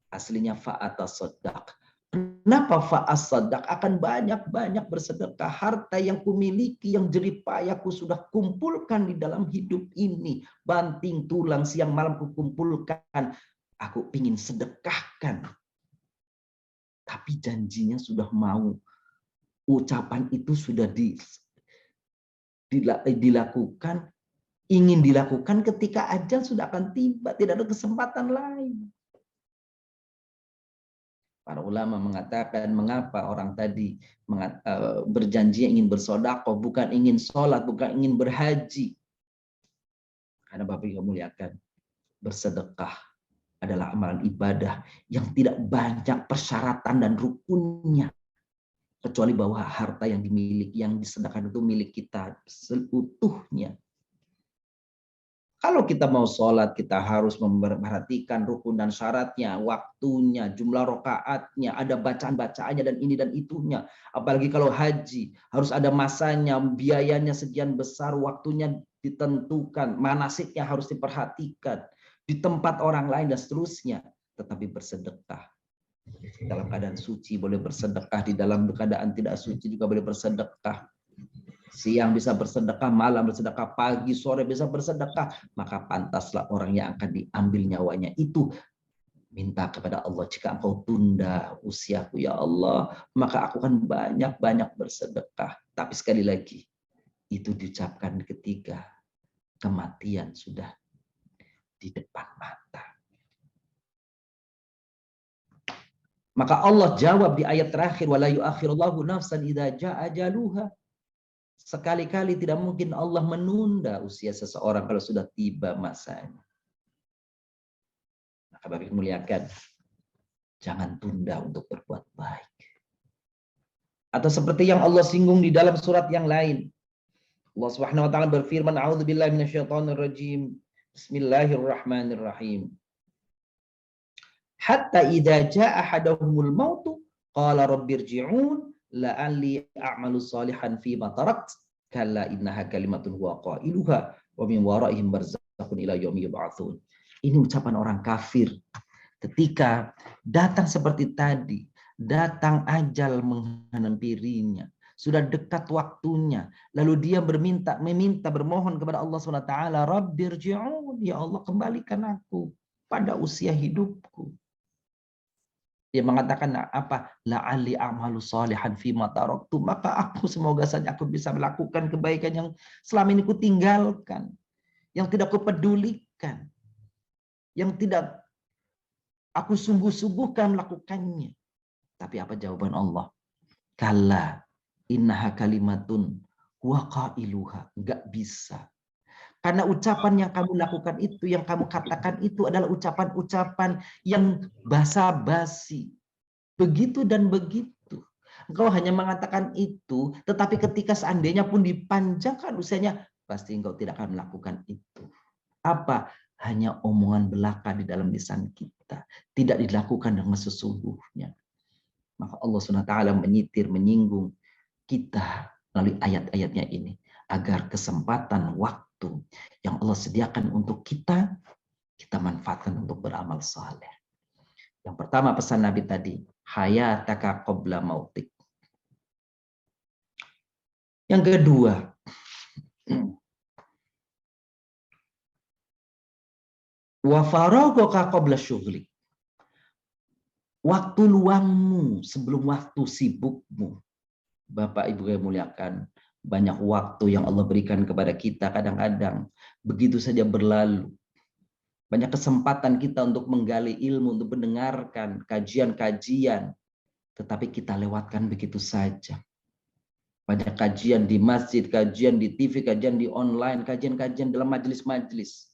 Aslinya fa'atasaddaq. Kenapa fa'asaddaq? Akan banyak bersedekah. Harta yang kumiliki, yang jerih payahku sudah kumpulkan di dalam hidup ini. Banting tulang siang malam kukumpulkan. Aku ingin sedekahkan. Tapi janjinya sudah mau. Ucapan itu sudah dilakukan. Ingin dilakukan ketika ajal sudah akan tiba. Tidak ada kesempatan lain. Para ulama mengatakan mengapa orang tadi berjanji ingin bersedekah, bukan ingin sholat, bukan ingin berhaji. Karena Bapak Ibu muliakan, bersedekah adalah amalan ibadah yang tidak banyak persyaratan dan rukunnya. Kecuali bahwa harta yang dimiliki, yang disedekahkan itu milik kita seutuhnya. Kalau kita mau sholat, kita harus memperhatikan rukun dan syaratnya, waktunya, jumlah rakaatnya, ada bacaan-bacaannya dan ini dan itunya. Apalagi kalau haji, harus ada masanya, biayanya sekian besar, waktunya ditentukan, manasiknya harus diperhatikan, di tempat orang lain dan seterusnya. Tetapi bersedekah. Dalam keadaan suci boleh bersedekah, di dalam keadaan tidak suci juga boleh bersedekah. Siang bisa bersedekah, malam bersedekah, pagi, sore bisa bersedekah. Maka pantaslah orang yang akan diambil nyawanya itu minta kepada Allah, jika engkau tunda usiaku ya Allah, maka aku akan banyak bersedekah. Tapi sekali lagi, itu diucapkan ketika kematian sudah di depan mata. Maka Allah jawab di ayat terakhir, wala yu'akhirullahu nafsan idza jaa ajaluha. Sekali-kali tidak mungkin Allah menunda usia seseorang kalau sudah tiba masanya. Maka Bapak Ibu muliakan, jangan tunda untuk berbuat baik. Atau seperti yang Allah singgung di dalam surat yang lain. Allah Subhanahu wa taala berfirman, a'udzubillahi minasyaitonirrajim. Bismillahirrahmanirrahim. Hatta idza jaa ahaduhumul mautu qala rabbirji'un la'alli a'malu salihan fi ma tarakt kalla innaha kalimatun huwa qailuha wa min waraihim barzakhun ila yaumi yub'atsun. Ini ucapan orang kafir ketika datang seperti tadi, datang ajal menghampirinya, sudah dekat waktunya, lalu dia meminta bermohon kepada Allah SWT, rabbirji'un, ya Allah kembalikan aku pada usia hidupku. Dia mengatakan apa? La'alli a'malu salihan fima taraktu. Maka aku semoga saja aku bisa melakukan kebaikan yang selama ini kutinggalkan, yang tidak kupedulikan, yang tidak aku sungguh-sungguhkan melakukannya. Tapi apa jawaban Allah? Kalla innaha kalimatun huwa qailuha. Enggak bisa. Karena ucapan yang kamu lakukan itu, yang kamu katakan itu adalah ucapan-ucapan yang basa-basi. Begitu dan begitu. Engkau hanya mengatakan itu, tetapi ketika seandainya pun dipanjangkan usianya, pasti engkau tidak akan melakukan itu. Apa? Hanya omongan belaka di dalam lisan kita. Tidak dilakukan dengan sesungguhnya. Maka Allah SWT menyinggung kita melalui ayat-ayatnya ini. Agar kesempatan waktu yang Allah sediakan untuk kita manfaatkan untuk beramal saleh. Yang pertama pesan Nabi tadi, hayataka qabla mautik. Yang kedua, wa faraghaka qabla syughlik. Waktu luangmu sebelum waktu sibukmu. Bapak Ibu yang muliakan, banyak waktu yang Allah berikan kepada kita kadang-kadang begitu saja berlalu. Banyak kesempatan kita untuk menggali ilmu, untuk mendengarkan kajian-kajian, tetapi kita lewatkan begitu saja. Banyak kajian di masjid, kajian di TV, kajian di online, kajian-kajian dalam majelis-majelis.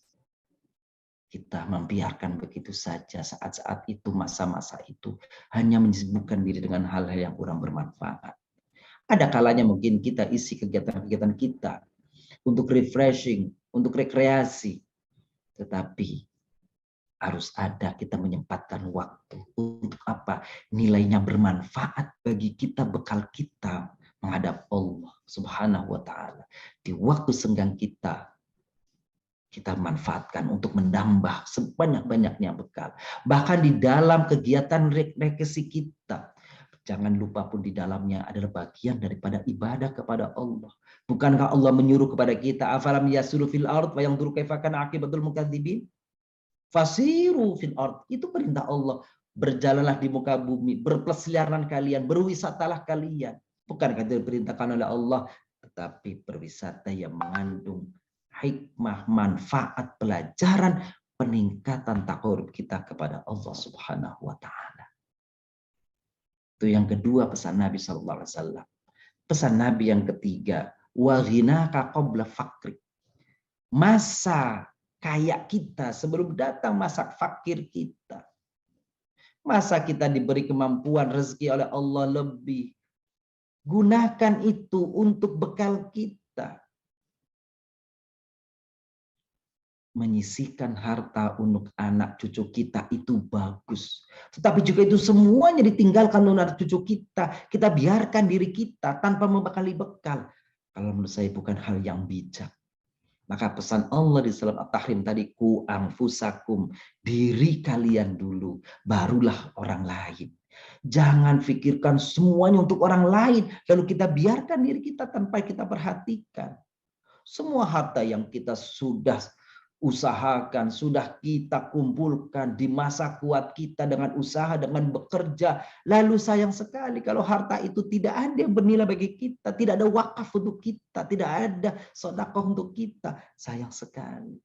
Kita membiarkan begitu saja saat-saat itu, masa-masa itu, hanya menyibukkan diri dengan hal-hal yang kurang bermanfaat. Ada kalanya mungkin kita isi kegiatan-kegiatan kita untuk refreshing, untuk rekreasi. Tetapi harus ada kita menyempatkan waktu. Untuk apa? Nilainya bermanfaat bagi kita, bekal kita menghadap Allah Subhanahu wa ta'ala. Di waktu senggang kita manfaatkan untuk menambah sebanyak-banyaknya bekal. Bahkan di dalam kegiatan rekreasi kita, jangan lupa pun di dalamnya adalah bagian daripada ibadah kepada Allah. Bukankah Allah menyuruh kepada kita, afalam yasiru fil ard wa yanzuru kaifa kana aqibatul mukadzibin? Fasiru fil ard, itu perintah Allah. Berjalanlah di muka bumi, berpelesiaran kalian, berwisatalah kalian. Bukankah itu diperintahkan oleh Allah, tetapi berwisata yang mengandung hikmah, manfaat, pelajaran, peningkatan taqarrub kita kepada Allah Subhanahu wa ta'ala. Itu yang kedua pesan Nabi SAW. Pesan Nabi yang ketiga, wa ghinaka qabla faqri. Masa kaya kita sebelum datang masa fakir kita. Masa kita diberi kemampuan, rezeki oleh Allah lebih. Gunakan itu untuk bekal kita. Menyisihkan harta untuk anak cucu kita itu bagus. Tetapi juga itu semuanya ditinggalkan untuk anak cucu kita. Kita biarkan diri kita tanpa membekali bekal. Kalau menurut saya bukan hal yang bijak. Maka pesan Allah di dalam At-Tahrim tadi, ku anfusakum, diri kalian dulu, barulah orang lain. Jangan pikirkan semuanya untuk orang lain, lalu kita biarkan diri kita tanpa kita perhatikan. Semua harta yang kita sudah usahakan, sudah kita kumpulkan di masa kuat kita dengan usaha, dengan bekerja. Lalu sayang sekali kalau harta itu tidak ada yang bernilai bagi kita, tidak ada wakaf untuk kita, tidak ada sedekah untuk kita. Sayang sekali.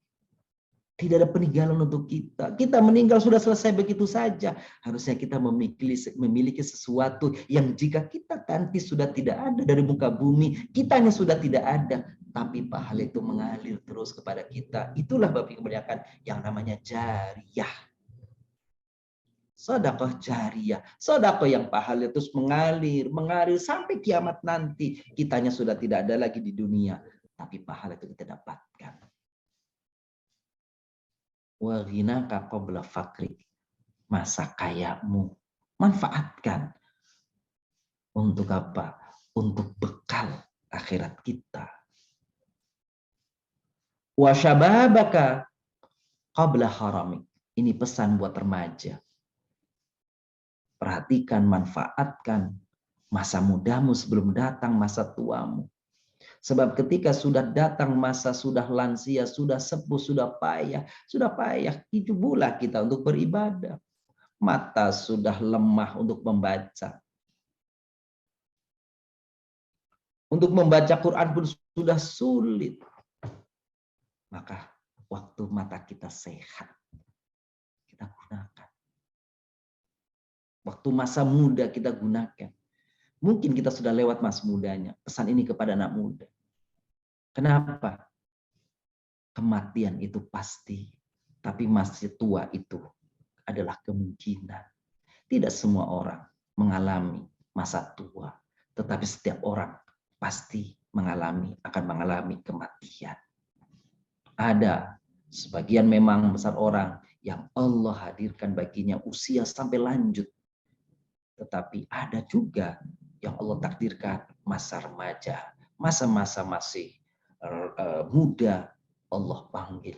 Tidak ada peninggalan untuk kita. Kita meninggal sudah selesai begitu saja. Harusnya kita memiliki sesuatu yang jika kita nanti sudah tidak ada dari muka bumi, kitanya sudah tidak ada, tapi pahala itu mengalir terus kepada kita. Itulah Bapak Ibu kebanyakan yang namanya jariyah. Sedekah jariyah. Sedekah yang pahala terus mengalir sampai kiamat nanti. Kitanya sudah tidak ada lagi di dunia, tapi pahala itu kita dapatkan. Wa ghinaka qabla faqri. Masa kayamu manfaatkan untuk apa? Untuk bekal akhirat kita. Wa syababaka qabla haramik. Ini pesan buat remaja. Perhatikan, manfaatkan masa mudamu sebelum datang masa tuamu. Sebab ketika sudah datang masa sudah lansia, sudah sepuh, sudah payah, hijaulah kita untuk beribadah. Mata sudah lemah untuk membaca. Untuk membaca Quran pun sudah sulit. Maka waktu mata kita sehat, kita gunakan. Waktu masa muda kita gunakan. Mungkin kita sudah lewat masa mudanya. Pesan ini kepada anak muda. Kenapa? Kematian itu pasti. Tapi masih tua itu adalah kemungkinan. Tidak semua orang mengalami masa tua. Tetapi setiap orang pasti akan mengalami kematian. Ada sebagian memang besar orang yang Allah hadirkan baginya usia sampai lanjut. Tetapi ada juga yang Allah takdirkan masa remaja, masa-masa masih muda, Allah panggil.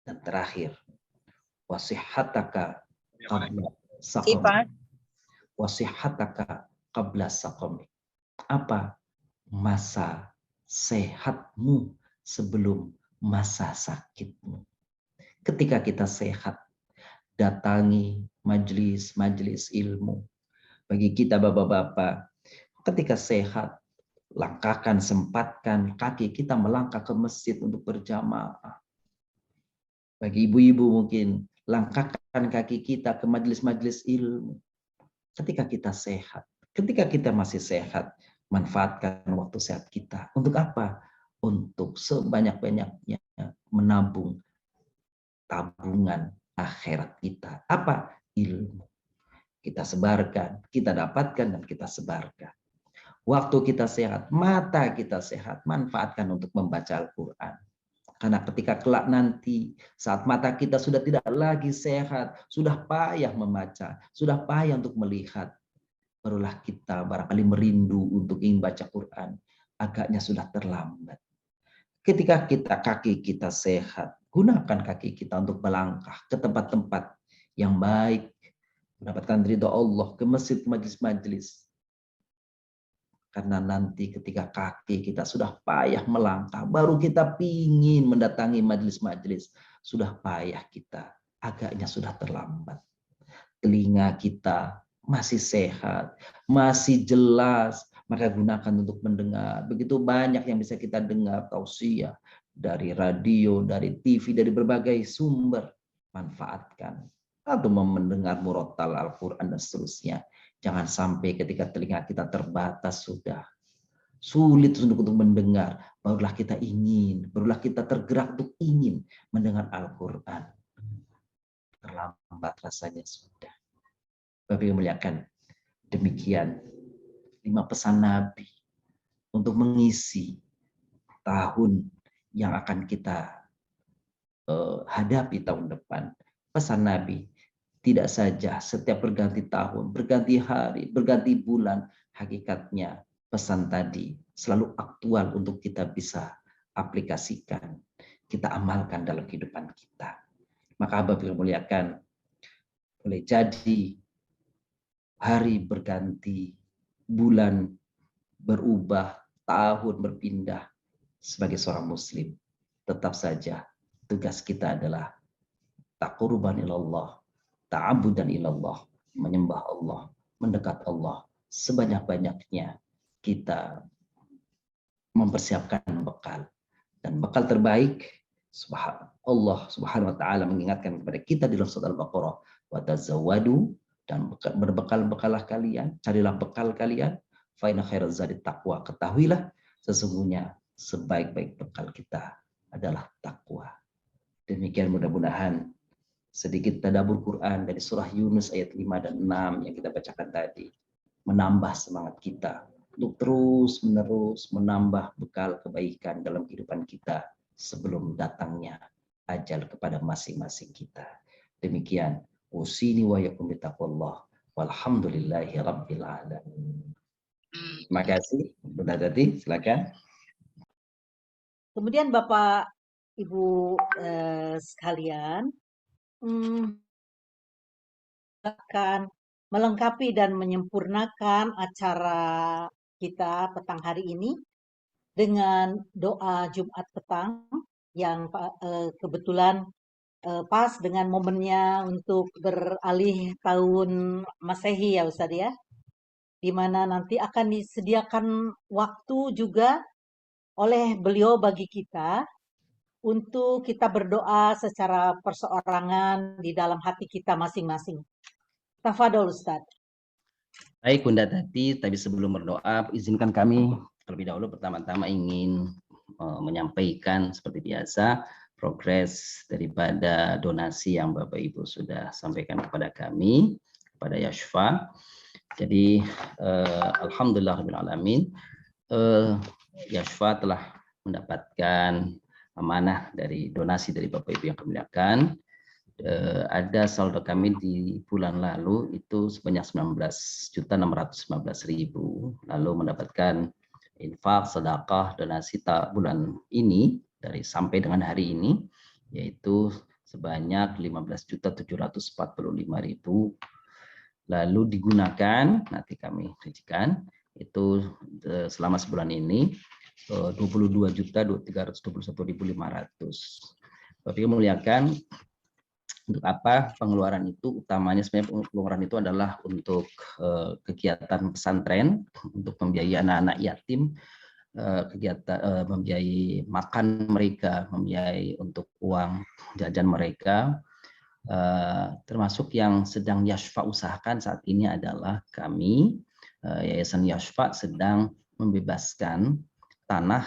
Dan terakhir, wasihataka qabla saqami. Wasihataka qabla saqami. Apa? Masa sehatmu sebelum masa sakitmu. Ketika kita sehat, datangi majelis ilmu. Bagi kita bapak-bapak, ketika sehat, langkahkan, sempatkan kaki kita melangkah ke masjid untuk berjamaah. Bagi ibu-ibu mungkin, langkahkan kaki kita ke majelis-majelis ilmu. Ketika kita sehat, ketika kita masih sehat, manfaatkan waktu sehat kita. Untuk apa? Untuk sebanyak-banyaknya menabung tabungan akhirat kita. Apa? Ilmu. Kita sebarkan, kita dapatkan, dan kita sebarkan. Waktu kita sehat, mata kita sehat, manfaatkan untuk membaca Al-Quran. Karena ketika kelak nanti, saat mata kita sudah tidak lagi sehat, sudah payah membaca, sudah payah untuk melihat, barulah kita barangkali merindu untuk ingin baca Quran. Agaknya sudah terlambat. Ketika kaki kita sehat, gunakan kaki kita untuk melangkah ke tempat-tempat yang baik, mendapatkan ridho Allah, ke masjid, majelis-majelis. Karena nanti ketika kaki kita sudah payah melangkah, baru kita pingin mendatangi majelis-majelis, sudah payah kita, agaknya sudah terlambat. Telinga kita masih sehat, masih jelas, maka gunakan untuk mendengar. Begitu banyak yang bisa kita dengar, tausiah dari radio, dari TV, dari berbagai sumber. Manfaatkan. Atau mendengar murotal Al-Quran dan seterusnya. Jangan sampai ketika telinga kita terbatas sudah sulit untuk mendengar, barulah kita ingin, barulah kita tergerak untuk ingin mendengar Al-Quran. Terlambat rasanya sudah. Bapak yang muliakan, demikian 5 pesan Nabi untuk mengisi tahun yang akan kita hadapi tahun depan. Pesan Nabi, tidak saja setiap berganti tahun, berganti hari, berganti bulan, hakikatnya pesan tadi selalu aktual untuk kita bisa aplikasikan, kita amalkan dalam kehidupan kita. Maka Bapak yang muliakan, boleh jadi hari berganti, bulan berubah, tahun berpindah, sebagai seorang muslim, tetap saja tugas kita adalah taqurban ilallah, ta'abudan ilallah, menyembah Allah, mendekat Allah, sebanyak-banyaknya kita mempersiapkan bekal. Dan bekal terbaik, Allah subhanahu wa ta'ala mengingatkan kepada kita di dalam surat Al-Baqarah, wa tazawwadu, dan berbekal-bekalah kalian, carilah bekal kalian, fa inna khairaz zadi taqwa, ketahuilah sesungguhnya sebaik-baik bekal kita adalah takwa. Demikian mudah-mudahan sedikit tadabbur Quran dari surah Yunus ayat 5 dan 6 yang kita bacakan tadi menambah semangat kita untuk terus-menerus menambah bekal kebaikan dalam kehidupan kita sebelum datangnya ajal kepada masing-masing kita. Demikian usini wa yakum bitaqwallah walhamdulillahi rabbil alamin. Terima kasih. Bunda Tati, silakan. Kemudian Bapak Ibu sekalian, akan melengkapi dan menyempurnakan acara kita petang hari ini dengan doa Jumat petang yang kebetulan pas dengan momennya untuk beralih tahun Masehi ya Ustaz ya, di mana nanti akan disediakan waktu juga oleh beliau bagi kita untuk kita berdoa secara perseorangan di dalam hati kita masing-masing. Tafadhol Ustaz. Baik Bunda Tati, tapi sebelum berdoa, izinkan kami terlebih dahulu pertama-tama ingin menyampaikan seperti biasa progres daripada donasi yang Bapak Ibu sudah sampaikan kepada kami, kepada Yashfa. Jadi alhamdulillahirrahmanirrahim, Yashfa telah mendapatkan amanah dari donasi dari Bapak Ibu yang kami muliakan. Ada saldo kami di bulan lalu itu sebanyak 19.615.000, lalu mendapatkan infak, sedekah, donasi bulan ini dari sampai dengan hari ini yaitu sebanyak 15.745.000, lalu digunakan nanti kami rincikan itu selama sebulan ini 22.321.500. Bapak Ibu muliakan, Untuk apa pengeluaran itu? Utamanya sebenarnya pengeluaran itu adalah untuk kegiatan pesantren, untuk membiayai anak-anak yatim, kegiatan membiayai makan mereka, membiayai untuk uang jajan mereka, termasuk yang sedang Yashfa usahakan saat ini adalah kami Yayasan Yashfa sedang membebaskan tanah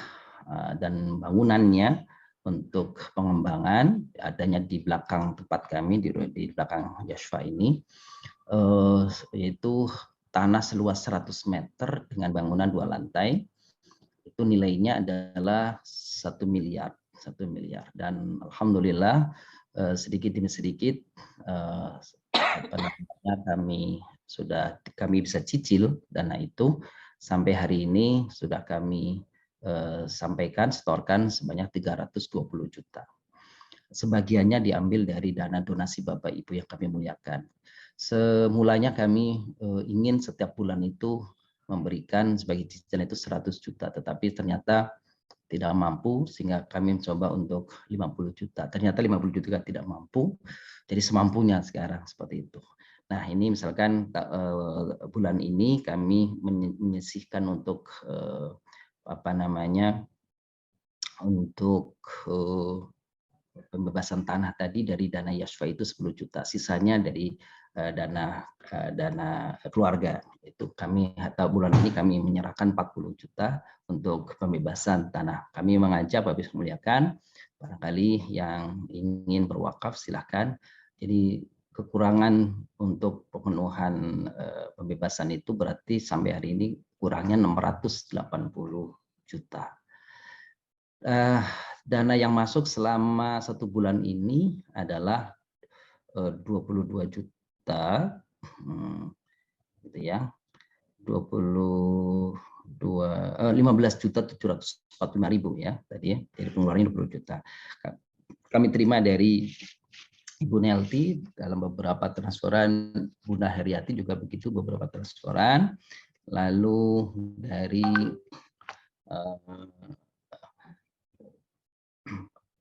dan bangunannya untuk pengembangan, adanya di belakang tempat kami, di belakang Yashfa ini, yaitu tanah seluas 100 meter dengan bangunan 2 lantai. Itu nilainya adalah 1 miliar. Dan alhamdulillah sedikit demi sedikit kami bisa cicil dana itu. Sampai hari ini sudah kami setorkan sebanyak 320 juta. Sebagiannya diambil dari dana donasi Bapak Ibu yang kami muliakan. Semulanya kami ingin setiap bulan itu memberikan sebagai cicilan itu 100 juta, tetapi ternyata tidak mampu, sehingga kami mencoba untuk 50 juta. Ternyata 50 juta tidak mampu, jadi semampunya sekarang seperti itu. Nah, ini misalkan bulan ini kami menyisihkan untuk untuk pembebasan tanah tadi dari dana Yashfa itu 10 juta, sisanya dari dana keluarga. Itu kami bulan ini kami menyerahkan 40 juta untuk pembebasan tanah. Kami mengajak Bapak Ibu muliakan, barangkali yang ingin berwakaf silahkan. Jadi kekurangan untuk pemenuhan pembebasan itu berarti sampai hari ini kurangnya 680 juta. Dana yang masuk selama 1 bulan ini adalah 22 juta, gitu ya, 15.745.000 ya tadi ya, jadi pengeluarannya 20 juta. Kami terima dari Ibu Nelti dalam beberapa transferan, Bunda Heriati juga begitu beberapa transferan, lalu dari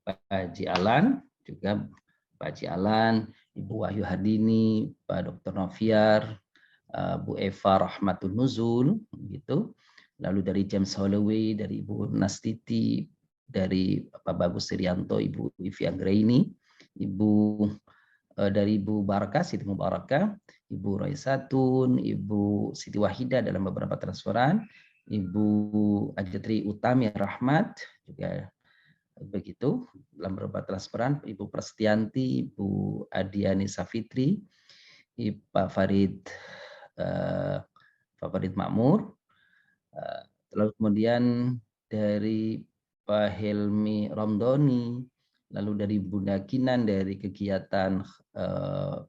Pak Haji Alan, juga Pak Haji Alan, Ibu Wahyu Hardini, Pak Dr. Noviar, Bu Eva Rahmatul Nuzul, gitu. Lalu dari James Holloway, dari Ibu Nastiti, dari Pak Bagus Sirianto, Ibu Ivi Anggraini, dari Ibu Barakah, Siti Mubarakah, Ibu Raisatun, Ibu Siti Wahida dalam beberapa transferan, Ibu Ajatri Utami Rahmat, juga begitu dalam beberapa transferan, Ibu Prasetyanti, Ibu Adiani Safitri, Pak Farid Makmur, lalu kemudian dari Pak Helmi Romdoni, lalu dari Bunda Kinan dari kegiatan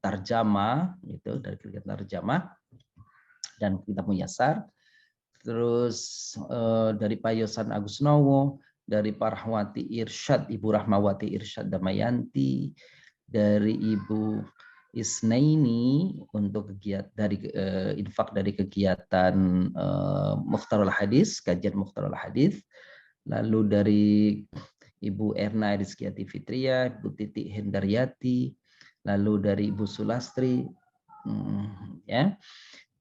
tarjamah, gitu, dari kegiatan tarjamah dan kitab Muyasar, terus dari Pak Yosan Agusnowo, dari Pak Rahmawati Irsyad, Ibu Rahmawati Irsyad Damayanti, dari Ibu Isnaini untuk kegiatan dari infak dari kegiatan Mukhtarul Hadis, kajian Mukhtarul Hadis, lalu dari Ibu Erna Rizkyati Fitria, Ibu Titi Hendaryati, lalu dari Ibu Sulastri, ya,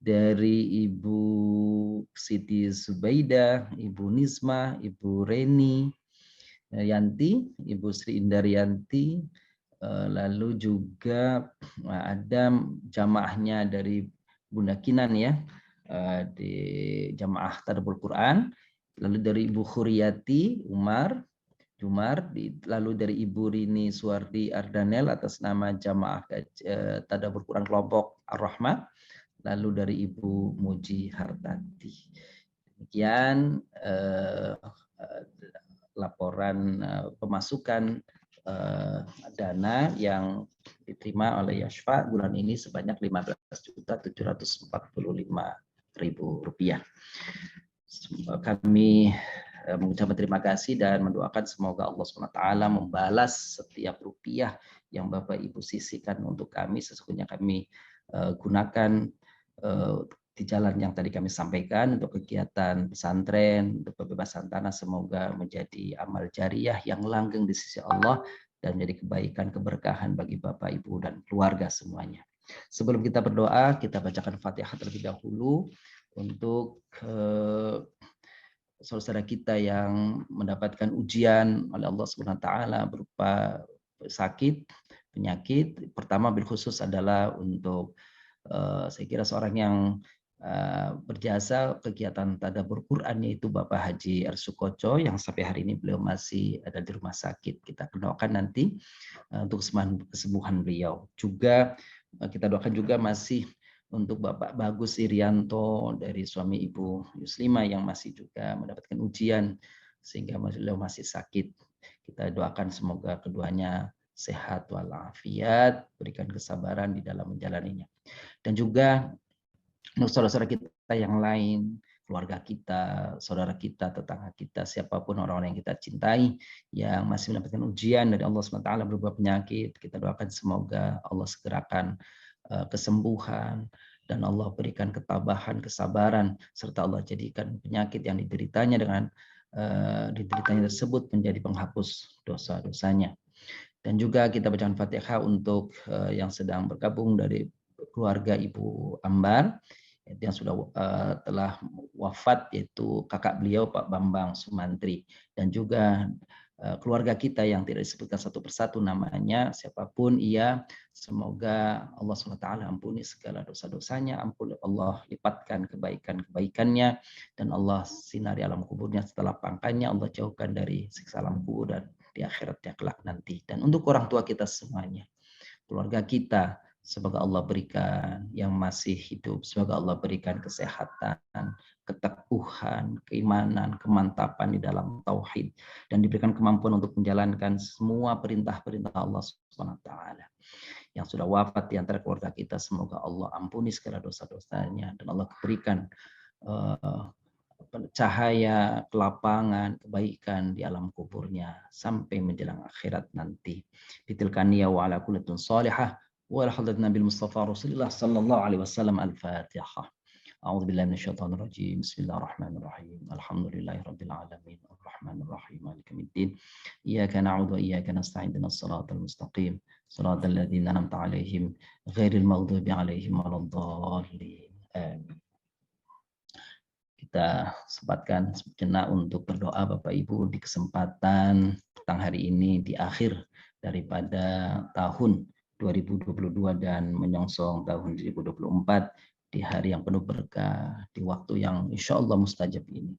dari Ibu Siti Zubaida, Ibu Nisma, Ibu Reni Yanti, Ibu Sri Indaryanti, lalu juga ada jamaahnya dari Bunda Kinan ya, di jamaah Tadabbur Quran, lalu dari Ibu Khuriyati Jumar, lalu dari Ibu Rini Suwardi Ardanel atas nama jamaah Tadabbur Quran kelompok Ar-Rahmah, lalu dari Ibu Muji Hartanti. Demikian laporan pemasukan dana yang diterima oleh Yashfa bulan ini sebanyak 15.745.000 rupiah. Kami mengucapkan terima kasih dan mendoakan semoga Allah SWT membalas setiap rupiah yang Bapak Ibu sisihkan untuk kami. Sesungguhnya kami gunakan di jalan yang tadi kami sampaikan untuk kegiatan pesantren, untuk pembebasan tanah, semoga menjadi amal jariah yang langgeng di sisi Allah dan menjadi kebaikan, keberkahan bagi Bapak, Ibu, dan keluarga semuanya. Sebelum kita berdoa, kita bacakan Fatihah terlebih dahulu untuk saudara kita yang mendapatkan ujian oleh Allah Subhanahu wa taala berupa sakit, penyakit. Pertama bil khusus adalah untuk saya kira seorang yang berjasa kegiatan tadabbur Quran, yaitu Bapak Haji Arsukoco yang sampai hari ini beliau masih ada di rumah sakit. Kita doakan nanti untuk kesembuhan beliau. Juga kita doakan juga masih untuk Bapak Bagus Irianto dari suami Ibu Yuslima yang masih juga mendapatkan ujian sehingga beliau masih sakit. Kita doakan semoga keduanya sehat walafiat, berikan kesabaran di dalam menjalaninya. Dan juga untuk saudara-saudara kita yang lain, keluarga kita, saudara kita, tetangga kita, siapapun orang-orang yang kita cintai, yang masih mendapatkan ujian dari Allah SWT berupa penyakit, kita doakan semoga Allah segerakan kesembuhan, dan Allah berikan ketabahan, kesabaran, serta Allah jadikan penyakit yang dideritanya tersebut menjadi penghapus dosa-dosanya. Dan juga kita bacakan Fatihah untuk yang sedang bergabung dari keluarga Ibu Ambar yang sudah telah wafat, yaitu kakak beliau Pak Bambang Sumantri, dan juga keluarga kita yang tidak disebutkan satu persatu namanya, siapapun ia, semoga Allah SWT ampuni segala dosa-dosanya, ampuni Allah lipatkan kebaikan-kebaikannya, dan Allah sinari alam kuburnya setelah pangkanya, Allah jauhkan dari siksa alam kubur dan di akhiratnya kelak nanti. Dan untuk orang tua kita semuanya, keluarga kita, semoga Allah berikan yang masih hidup, semoga Allah berikan kesehatan, keteguhan, keimanan, kemantapan di dalam tauhid, dan diberikan kemampuan untuk menjalankan semua perintah-perintah Allah Subhanahu wa taala. Yang sudah wafat di antara keluarga kita, semoga Allah ampuni segala dosa-dosanya dan Allah berikan cahaya, kelapangan, kebaikan di alam kuburnya sampai menjelang akhirat nanti. Bitilkaniya wa ala kullatun salihah wa ala hadrat Nabi Mustafa Rasulullah sallallahu alaihi wasallam. Al-Fatihah. A'udzu billahi minasyaitonir rajim. Bismillahirrahmanirrahim. Alhamdulillahi rabbil alamin. Arrahmanir rahim. Maliki yaumiddin. Iyyaka na'budu wa iyyaka nasta'in. Ihdinas siratal mustaqim. Shiratal ladzina an'amta 'alaihim ghairil maghdubi 'alaihim waladdallin. Amin. Kita sempatkan sejenak untuk berdoa Bapak Ibu di kesempatan petang hari ini di akhir daripada tahun 2022 dan menyongsong tahun 2024 di hari yang penuh berkah, di waktu yang insya Allah mustajab ini.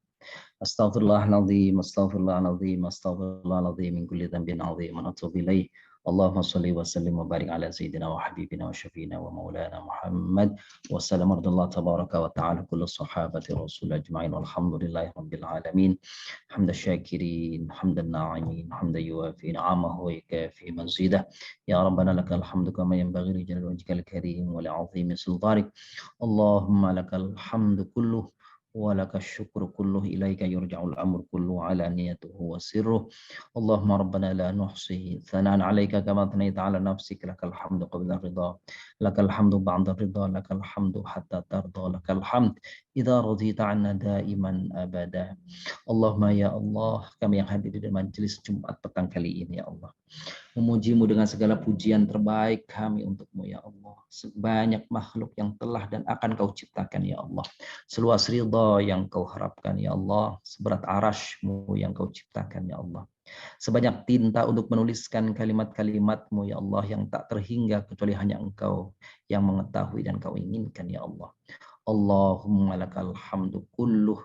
Astaghfirullahaladzim, astaghfirullahaladzim, astaghfirullahaladzim min kulli dhanbin 'azim wa atubu ilaih. Allahumma salli wa sallim wa barik ala sayyidina wa habibina wa syafiina wa maulana Muhammad wa sallam radallahu tabaraka wa ta'ala kullu sahabati rasul ajma'in walhamdulillahi rabbil alamin. Hamdan syakirin, hamdan na'imin, hamdan yuwafi ni'amahu wa yukafi mazidah. Ya Rabbana lakal hamdu kama yanbaghi li jalali wajhikal karim wa li'azimi sultanik. Allahumma lakal hamdu kulluh ولك الشكر كله إليك يرجع الأمر كله علانيته وسره. اللهم ربنا لا نحصي ثناء عليك كما ثنيت على نفسك. لك الحمد قبل الرضا، لك الحمد بعد الرضا، لك الحمد حتى ترضى، لك الحمد إذا رضيت عنا دائما أبدا. Allahumma ya Allah, kami yang hadir di majelis Jumat petang kali ini ya Allah, memujimu dengan segala pujian terbaik kami untukmu ya Allah. Sebanyak makhluk yang telah dan akan kau ciptakan ya Allah, seluas ridha yang kau harapkan ya Allah, seberat arasy-Mu yang kau ciptakan ya Allah, sebanyak tinta untuk menuliskan kalimat-kalimat-Mu ya Allah yang tak terhingga kecuali hanya Engkau yang mengetahui dan kau inginkan ya Allah. Allahumma lakal hamdu kulluh,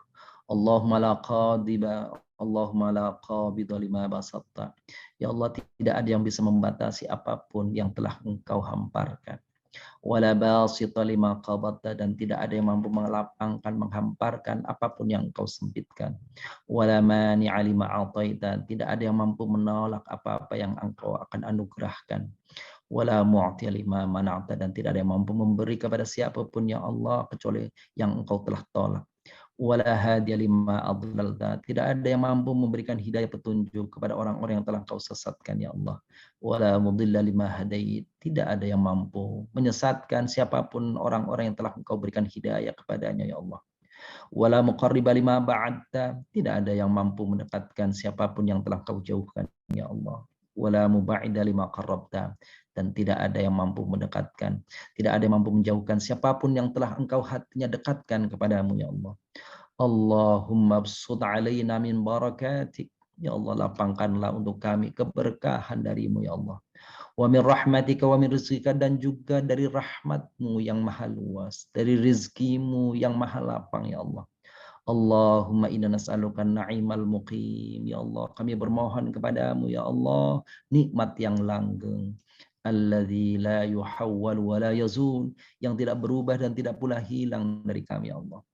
Allahumma la qadiba, Allahumma la qabida lima basatta. Ya Allah, tidak ada yang bisa membatasi apapun yang telah Engkau hamparkan. Wala basita lima qabatta, dan tidak ada yang mampu melapangkan, menghamparkan apapun yang Engkau sempitkan. Wala mani'a lima ataita, tidak ada yang mampu menolak apa-apa yang Engkau akan anugerahkan. Wala mu'tiya lima mana'ta, dan tidak ada yang mampu memberi kepada siapapun ya Allah kecuali yang Engkau telah tolak. Wala hadiya lima adlalta, tidak ada yang mampu memberikan hidayah petunjuk kepada orang-orang yang telah Engkau sesatkan ya Allah. Wala mudilla lima hadait, tidak ada yang mampu menyesatkan siapapun orang-orang yang telah Engkau berikan hidayah kepadanya ya Allah. Wala muqarriba lima ba'adta, tidak ada yang mampu mendekatkan siapapun yang telah Engkau jauhkan ya Allah. wala muba'ida lima qarrabta, dan tidak ada yang mampu mendekatkan, tidak ada yang mampu menjauhkan siapapun yang telah engkau hatinya dekatkan kepadamu ya Allah. Allahumma bsud alaina min barakatik, ya Allah lapangkanlah untuk kami keberkahan darimu ya Allah. Wa min rahmatika wa min rizqika, dan juga dari rahmatmu yang maha luas, dari rizkimu yang maha lapang ya Allah. Allahumma inna nas'aluka na'imal muqim, ya Allah kami bermohon kepadamu ya Allah nikmat yang langgeng, alladzi la yuhawwal wa la yazul, yang tidak berubah dan tidak pula hilang dari kami ya Allah.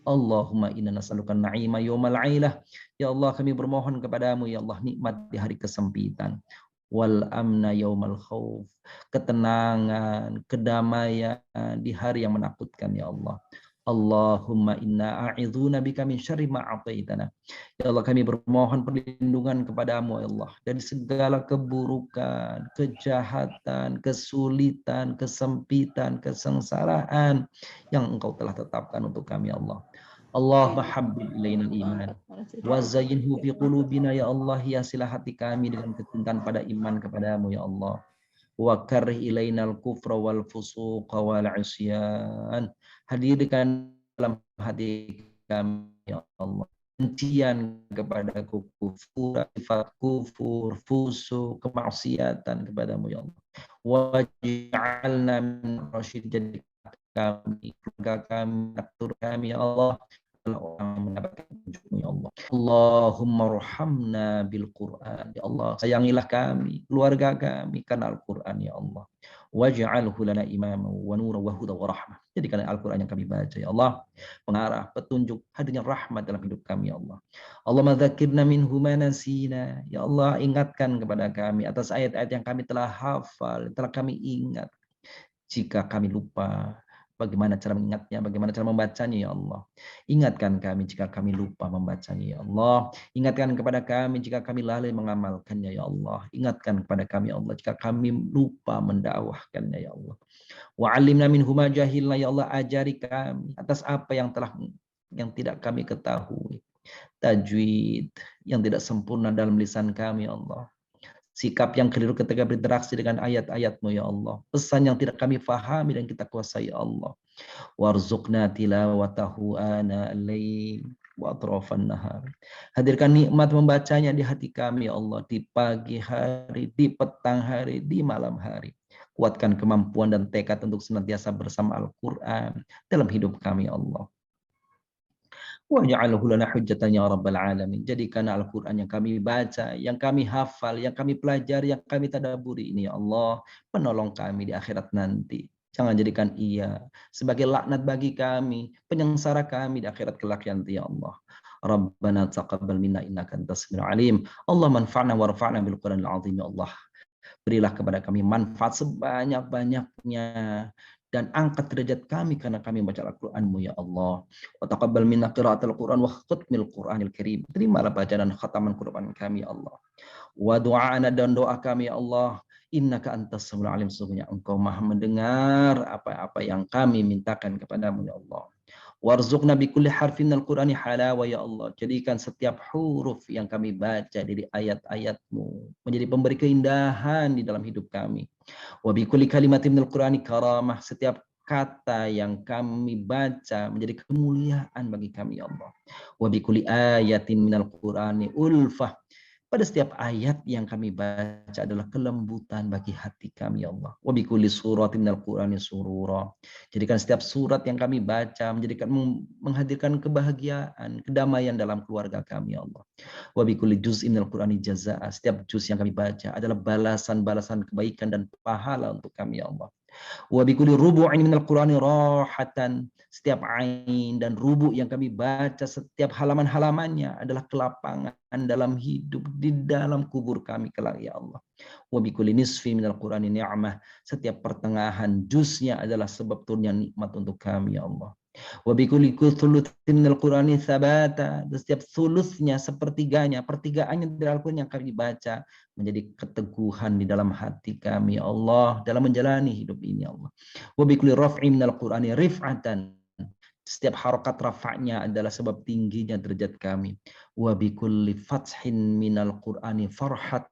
Allahumma inna nas'aluka na'ima yaumal 'ailah, ya Allah kami bermohon kepadamu ya Allah nikmat di hari kesempitan, wal amna yaumal khauf, ketenangan, kedamaian di hari yang menakutkan ya Allah. Allahumma inna a'idzuna bika min syarri ma ataitana. Ya Allah kami bermohon perlindungan kepadamu ya Allah dari segala keburukan, kejahatan, kesulitan, kesempitan, kesengsaraan yang engkau telah tetapkan untuk kami ya Allah. Allahumma habbib ilaina iman wa zayyinhu fi qulubina ya Allah, hiasilah hati kami dengan kecintaan pada iman kepadamu ya Allah. Wa karih ilainal kufra wal fusuqa wal isyan, hadirkan dalam hati kami ya Allah kebencian kepada kufur, sifat kufur, fusuk, kemaksiatan kepadamu ya Allah. Waj'alna min rasyid, jadi kami, keluarga kami, aktor kami ya Allah orang yang mendapatkan petunjukmu ya Allah. Allahumma rahamna bil Quran, ya Allah sayangilah kami, keluarga kami karena Al-Quran ya Allah. Waj'alhu lana imama wa nura wa huda wa rahmah, jadikan Al-Quran yang kami baca ya Allah pengarah, petunjuk, hadirnya rahmat dalam hidup kami ya Allah. Allahumma dzakirna minhu ma nasina, ya Allah ingatkan kepada kami atas ayat-ayat yang kami telah hafal, telah kami ingat. Jika kami lupa, bagaimana cara mengingatnya, bagaimana cara membacanya ya Allah. Ingatkan kami jika kami lupa membacanya ya Allah. Ingatkan kepada kami jika kami lalai mengamalkannya ya Allah. Ingatkan kepada kami ya Allah jika kami lupa mendakwahkannya ya Allah. Wa 'allimna minhu ma jahilna, ya Allah ajari kami atas apa yang tidak kami ketahui. Tajwid yang tidak sempurna dalam lisan kami ya Allah. Sikap yang keliru ketika berinteraksi dengan ayat-ayat-Mu ya Allah. Pesan yang tidak kami fahami dan kita kuasai ya Allah. Warzuqna tilawatahu ana al-lail wa atrafan nahar. Hadirkan nikmat membacanya di hati kami ya Allah, di pagi hari, di petang hari, di malam hari. Kuatkan kemampuan dan tekad untuk senantiasa bersama Al-Quran dalam hidup kami ya Allah. Waj'alhu lana hujjatan ya rabbal alamin. Jadikan Al-Quran yang kami baca, yang kami hafal, yang kami pelajari, yang kami tadaburi ini ya Allah, penolong kami di akhirat nanti. Jangan jadikan ia sebagai laknat bagi kami, penyengsara kami di akhirat kelak nanti ya Allah. Rabbana taqabbal minna innaka antas samiul alim. Allah manfa'na warfa'na bil Qur'anil azim ya Allah. Berilah kepada kami manfaat sebanyak-banyaknya dan angkat derajat kami karena kami membaca Al-Qur'an-Mu ya Allah. Wa taqabbal minna qiraatal Qur'an wa khatmil Qur'anil Karim. Terimalah bacaan dan khataman Qur'an kami ya Allah. Wa du'ana, dan doa kami ya Allah. Innaka antas samiul alim, sesungguhnya Engkau Maha mendengar apa-apa yang kami mintakan kepadamu ya Allah. Warzuqna bi kulli harfin al-Qur'ani halawa ya Allah. Jadikan setiap huruf yang kami baca dari ayat-ayat-Mu menjadi pemberi keindahan di dalam hidup kami. Wa bi kulli kalimatin minal Qur'ani karamah. Setiap kata yang kami baca menjadi kemuliaan bagi kami ya Allah. Wa bi kulli ayatin minal Qur'ani ulfah. Pada setiap ayat yang kami baca adalah kelembutan bagi hati kami ya Allah. Wa bi kulli suratin minal Qur'ani surura. Jadikan setiap surat yang kami baca menghadirkan kebahagiaan, kedamaian dalam keluarga kami ya Allah. Wa bi kulli juz'in minal Qur'ani jazaa'a. Setiap juz yang kami baca adalah balasan-balasan kebaikan dan pahala untuk kami ya Allah. Wa bi kulli rubu'in minal Qur'ani rahatan. Setiap ain dan rubu yang kami baca, setiap halaman-halamannya adalah kelapangan dalam hidup di dalam kubur kami kelak ya Allah. Wa bi kulli nisfi minal Qur'ani ni'mah. Setiap pertengahan juznya adalah sebab turunnya nikmat untuk kami ya Allah. Wa bi kulli thulutsin minal Qur'ani tsabata. Setiap thulutsnya, sepertiganya, pertigaannya dari Al-Qur'an yang kami baca menjadi keteguhan di dalam hati kami ya Allah dalam menjalani hidup ini ya Allah. Wa bi kulli raf'in minal Qur'ani rif'atan. Setiap harokat rafa'nya adalah sebab tingginya derajat kami. Wa bi kulli fathin minal Qur'ani farhatan.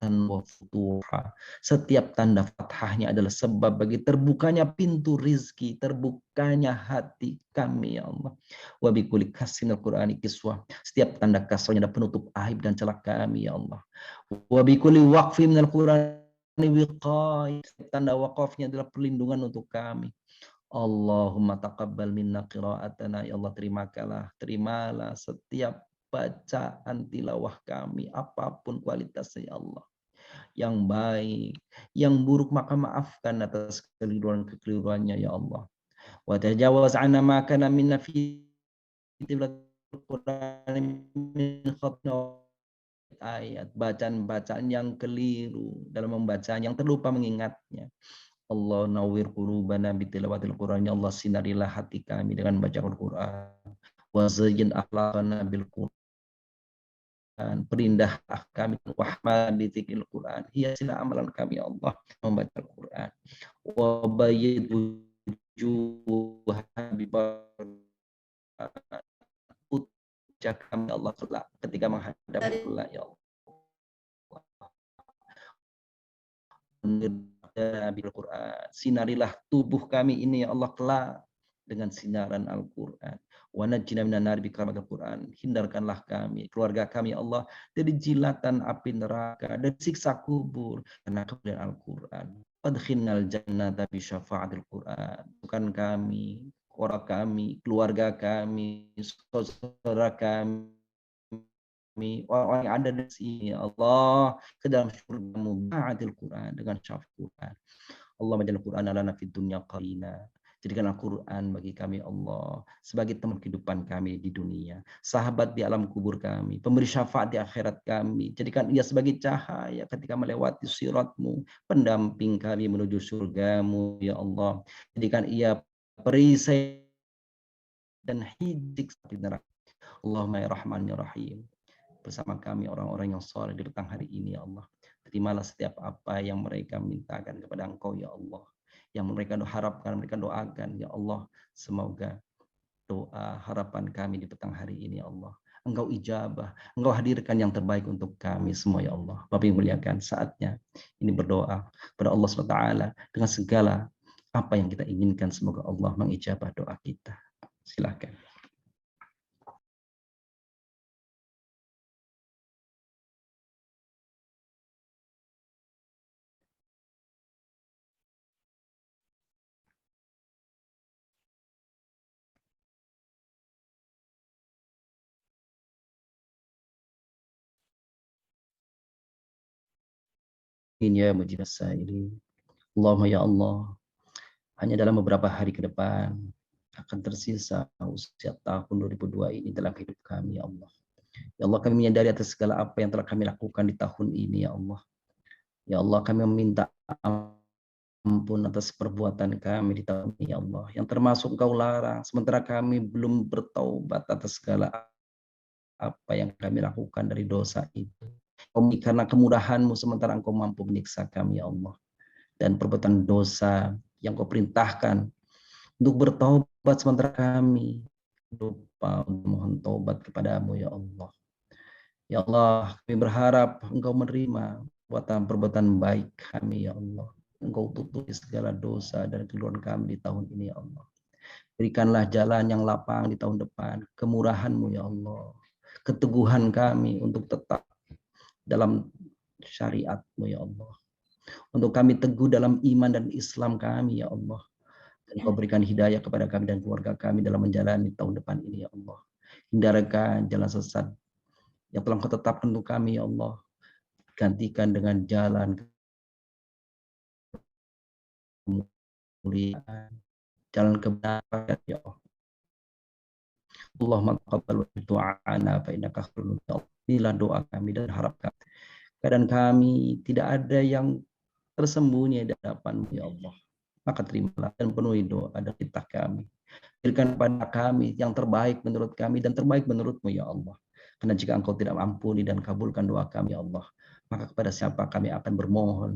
wa futuha. Setiap tanda fathahnya adalah sebab bagi terbukanya pintu rizki, terbukanya hati kami ya Allah. Wa bi kulli kasrinil Qur'ani kiswah. Setiap tanda kasrahnya adalah penutup aib dan celah kami ya Allah. Wa bi kulli waqfin minal Qur'ani wiqai. Tanda waqafnya adalah perlindungan untuk kami. Allahumma taqabbal minna qira'atana ya Allah, terimalah setiap bacaan tilawah kami apapun kualitasnya ya Allah, yang baik, yang buruk maka maafkan atas kekeliruannya ya Allah. Wa tajawaz 'anna ma kana minna fi Qur'an min khatna ayat, bacaan-bacaan yang keliru dalam membacaan, yang terlupa mengingatnya. Allah nawwir qulubana bitilawatil Qur'an, ya Allah sinarilah hati kami dengan baca Al-Qur'an. Wa zayyin akhlaqana bil Qur'an, perindah kami wahman di dzikril Qur'an, hiasilah amalan kami ya Allah membaca Al-Qur'an. Wa bayyid wujuha kami Allah kelak ketika menghadap Allah ya Allah. Bil Qur'an, sinarilah tubuh kami ini ya Allah kelak dengan sinaran Al-Qur'an. Wa najjina minan nar bi karamatil Qur'an, hindarkanlah kami, keluarga kami ya Allah dari jilatan api neraka dan siksa kubur karena kemuliaan Al-Qur'an. Adkhilnal jannata bi syafaatil Qur'an. Bukan kami, orang kami, keluarga kami, saudara kami, orang yang ada di sini ya Allah ke dalam surga-Mu ba'dil Qur'an, dengan syafaat Qur'an. Allah majal Qur'an lana fid dunya qarina. Jadikan Al-Quran bagi kami Allah sebagai teman kehidupan kami di dunia, sahabat di alam kubur kami, pemberi syafaat di akhirat kami. Jadikan ia sebagai cahaya ketika melewati sirat-Mu, pendamping kami menuju surga-Mu ya Allah. Jadikan ia perisai dan hidik seperti neraka. Allahumma ya Rahman ya Rahim. Bersama kami orang-orang yang saleh di petang hari ini ya Allah. Terimalah setiap apa yang mereka mintakan kepada Engkau ya Allah, yang mereka harapkan, mereka doakan ya Allah. Semoga doa harapan kami di petang hari ini ya Allah Engkau ijabah, Engkau hadirkan yang terbaik untuk kami semua ya Allah. Bapak yang muliakan, saatnya ini berdoa kepada Allah SWT dengan segala apa yang kita inginkan. Semoga Allah mengijabah doa kita. Silakan. Ya mujibas sa'ilin. Allahumma ya Allah, hanya dalam beberapa hari ke depan akan tersisa usia tahun 2002 ini dalam hidup kami ya Allah. Ya Allah, kami menyadari atas segala apa yang telah kami lakukan di tahun ini ya Allah. Ya Allah, kami meminta ampun atas perbuatan kami di tahun ini ya Allah, yang termasuk Engkau larang, sementara kami belum bertaubat atas segala apa yang kami lakukan dari dosa itu. Karena kemurahan-Mu sementara Engkau mampu menyiksa kami ya Allah. Dan perbuatan dosa yang Kau perintahkan untuk bertaubat sementara kami lupa mohon taubat kepadamu ya Allah. Ya Allah, kami berharap Engkau menerima perbuatan baik kami ya Allah. Engkau tutupi segala dosa dan kekeliruan kami di tahun ini ya Allah. Berikanlah jalan yang lapang di tahun depan, kemurahan-Mu ya Allah, keteguhan kami untuk tetap dalam syariat-Mu ya Allah, untuk kami teguh dalam iman dan Islam kami ya Allah. Dan Kau berikan hidayah kepada kami dan keluarga kami dalam menjalani tahun depan ini ya Allah. Hindarkan jalan sesat yang telah Kau tetapkan untuk kami ya Allah. Gantikan dengan jalan kemuliaan, jalan kebenaran ya Allah. Allahumma taqabbal du'ana fa innaka khairul jawab. Inilah doa kami dan harap kami. Keadaan kami tidak ada yang tersembunyi di hadapan-Mu ya Allah. Maka terimalah dan penuhi doa dan titah kami. Berikan kepada kami yang terbaik menurut kami dan terbaik menurut-Mu ya Allah. Karena jika Engkau tidak ampuni dan kabulkan doa kami ya Allah, maka kepada siapa kami akan bermohon?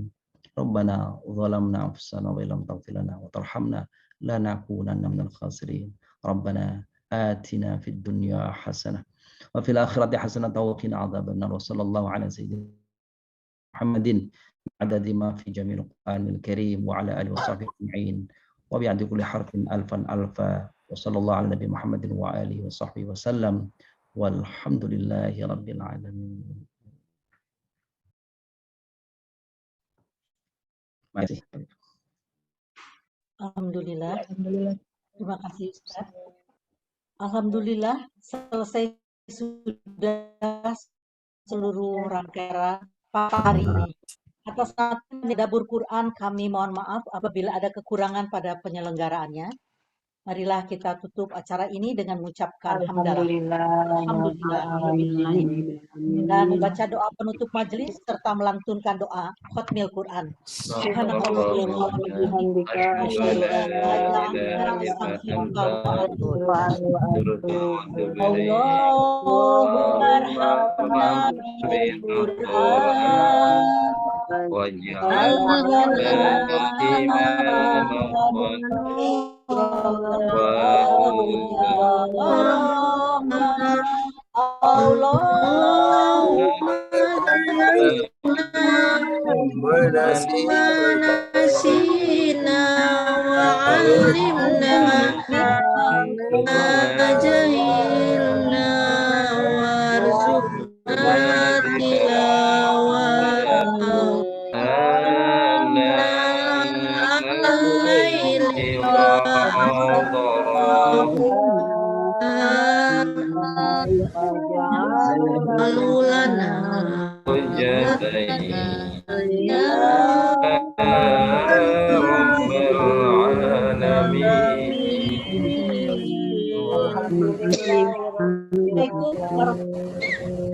Rabbana zalamna anfusana wa illam taghfir lana wa tarhamna lanakunanna minal khasirin. Rabbana atina fid dunya hasanah wa fil akhirati hasanah wa qina adzabannar. Wa sallallahu ala sayyidina محمد عدد ما في جميع القرآن الكريم وعلى آله وصحبه أجمعين وبعد كل حرف ألفا ألفا وصلى الله على نبي محمد وآله وصحبه وسلم والحمد لله رب العالمين. Alhamdulillah. Terima kasih Ustaz. Alhamdulillah selesai sudah seluruh rangkaian hari ini. Atas nama Dapur Quran kami mohon maaf apabila ada kekurangan pada penyelenggaraannya. Marilah kita tutup acara ini dengan mengucapkan hamdalah. Alhamdulillah. Dan membaca doa penutup majelis serta melantunkan doa Khatmil Quran. Allahumma arhamna bil Quran nasina wa 'allimna ma jahilna warzuqna tilawatahu Alulana Assalamualaikum warahmatullahi wabarakatuh.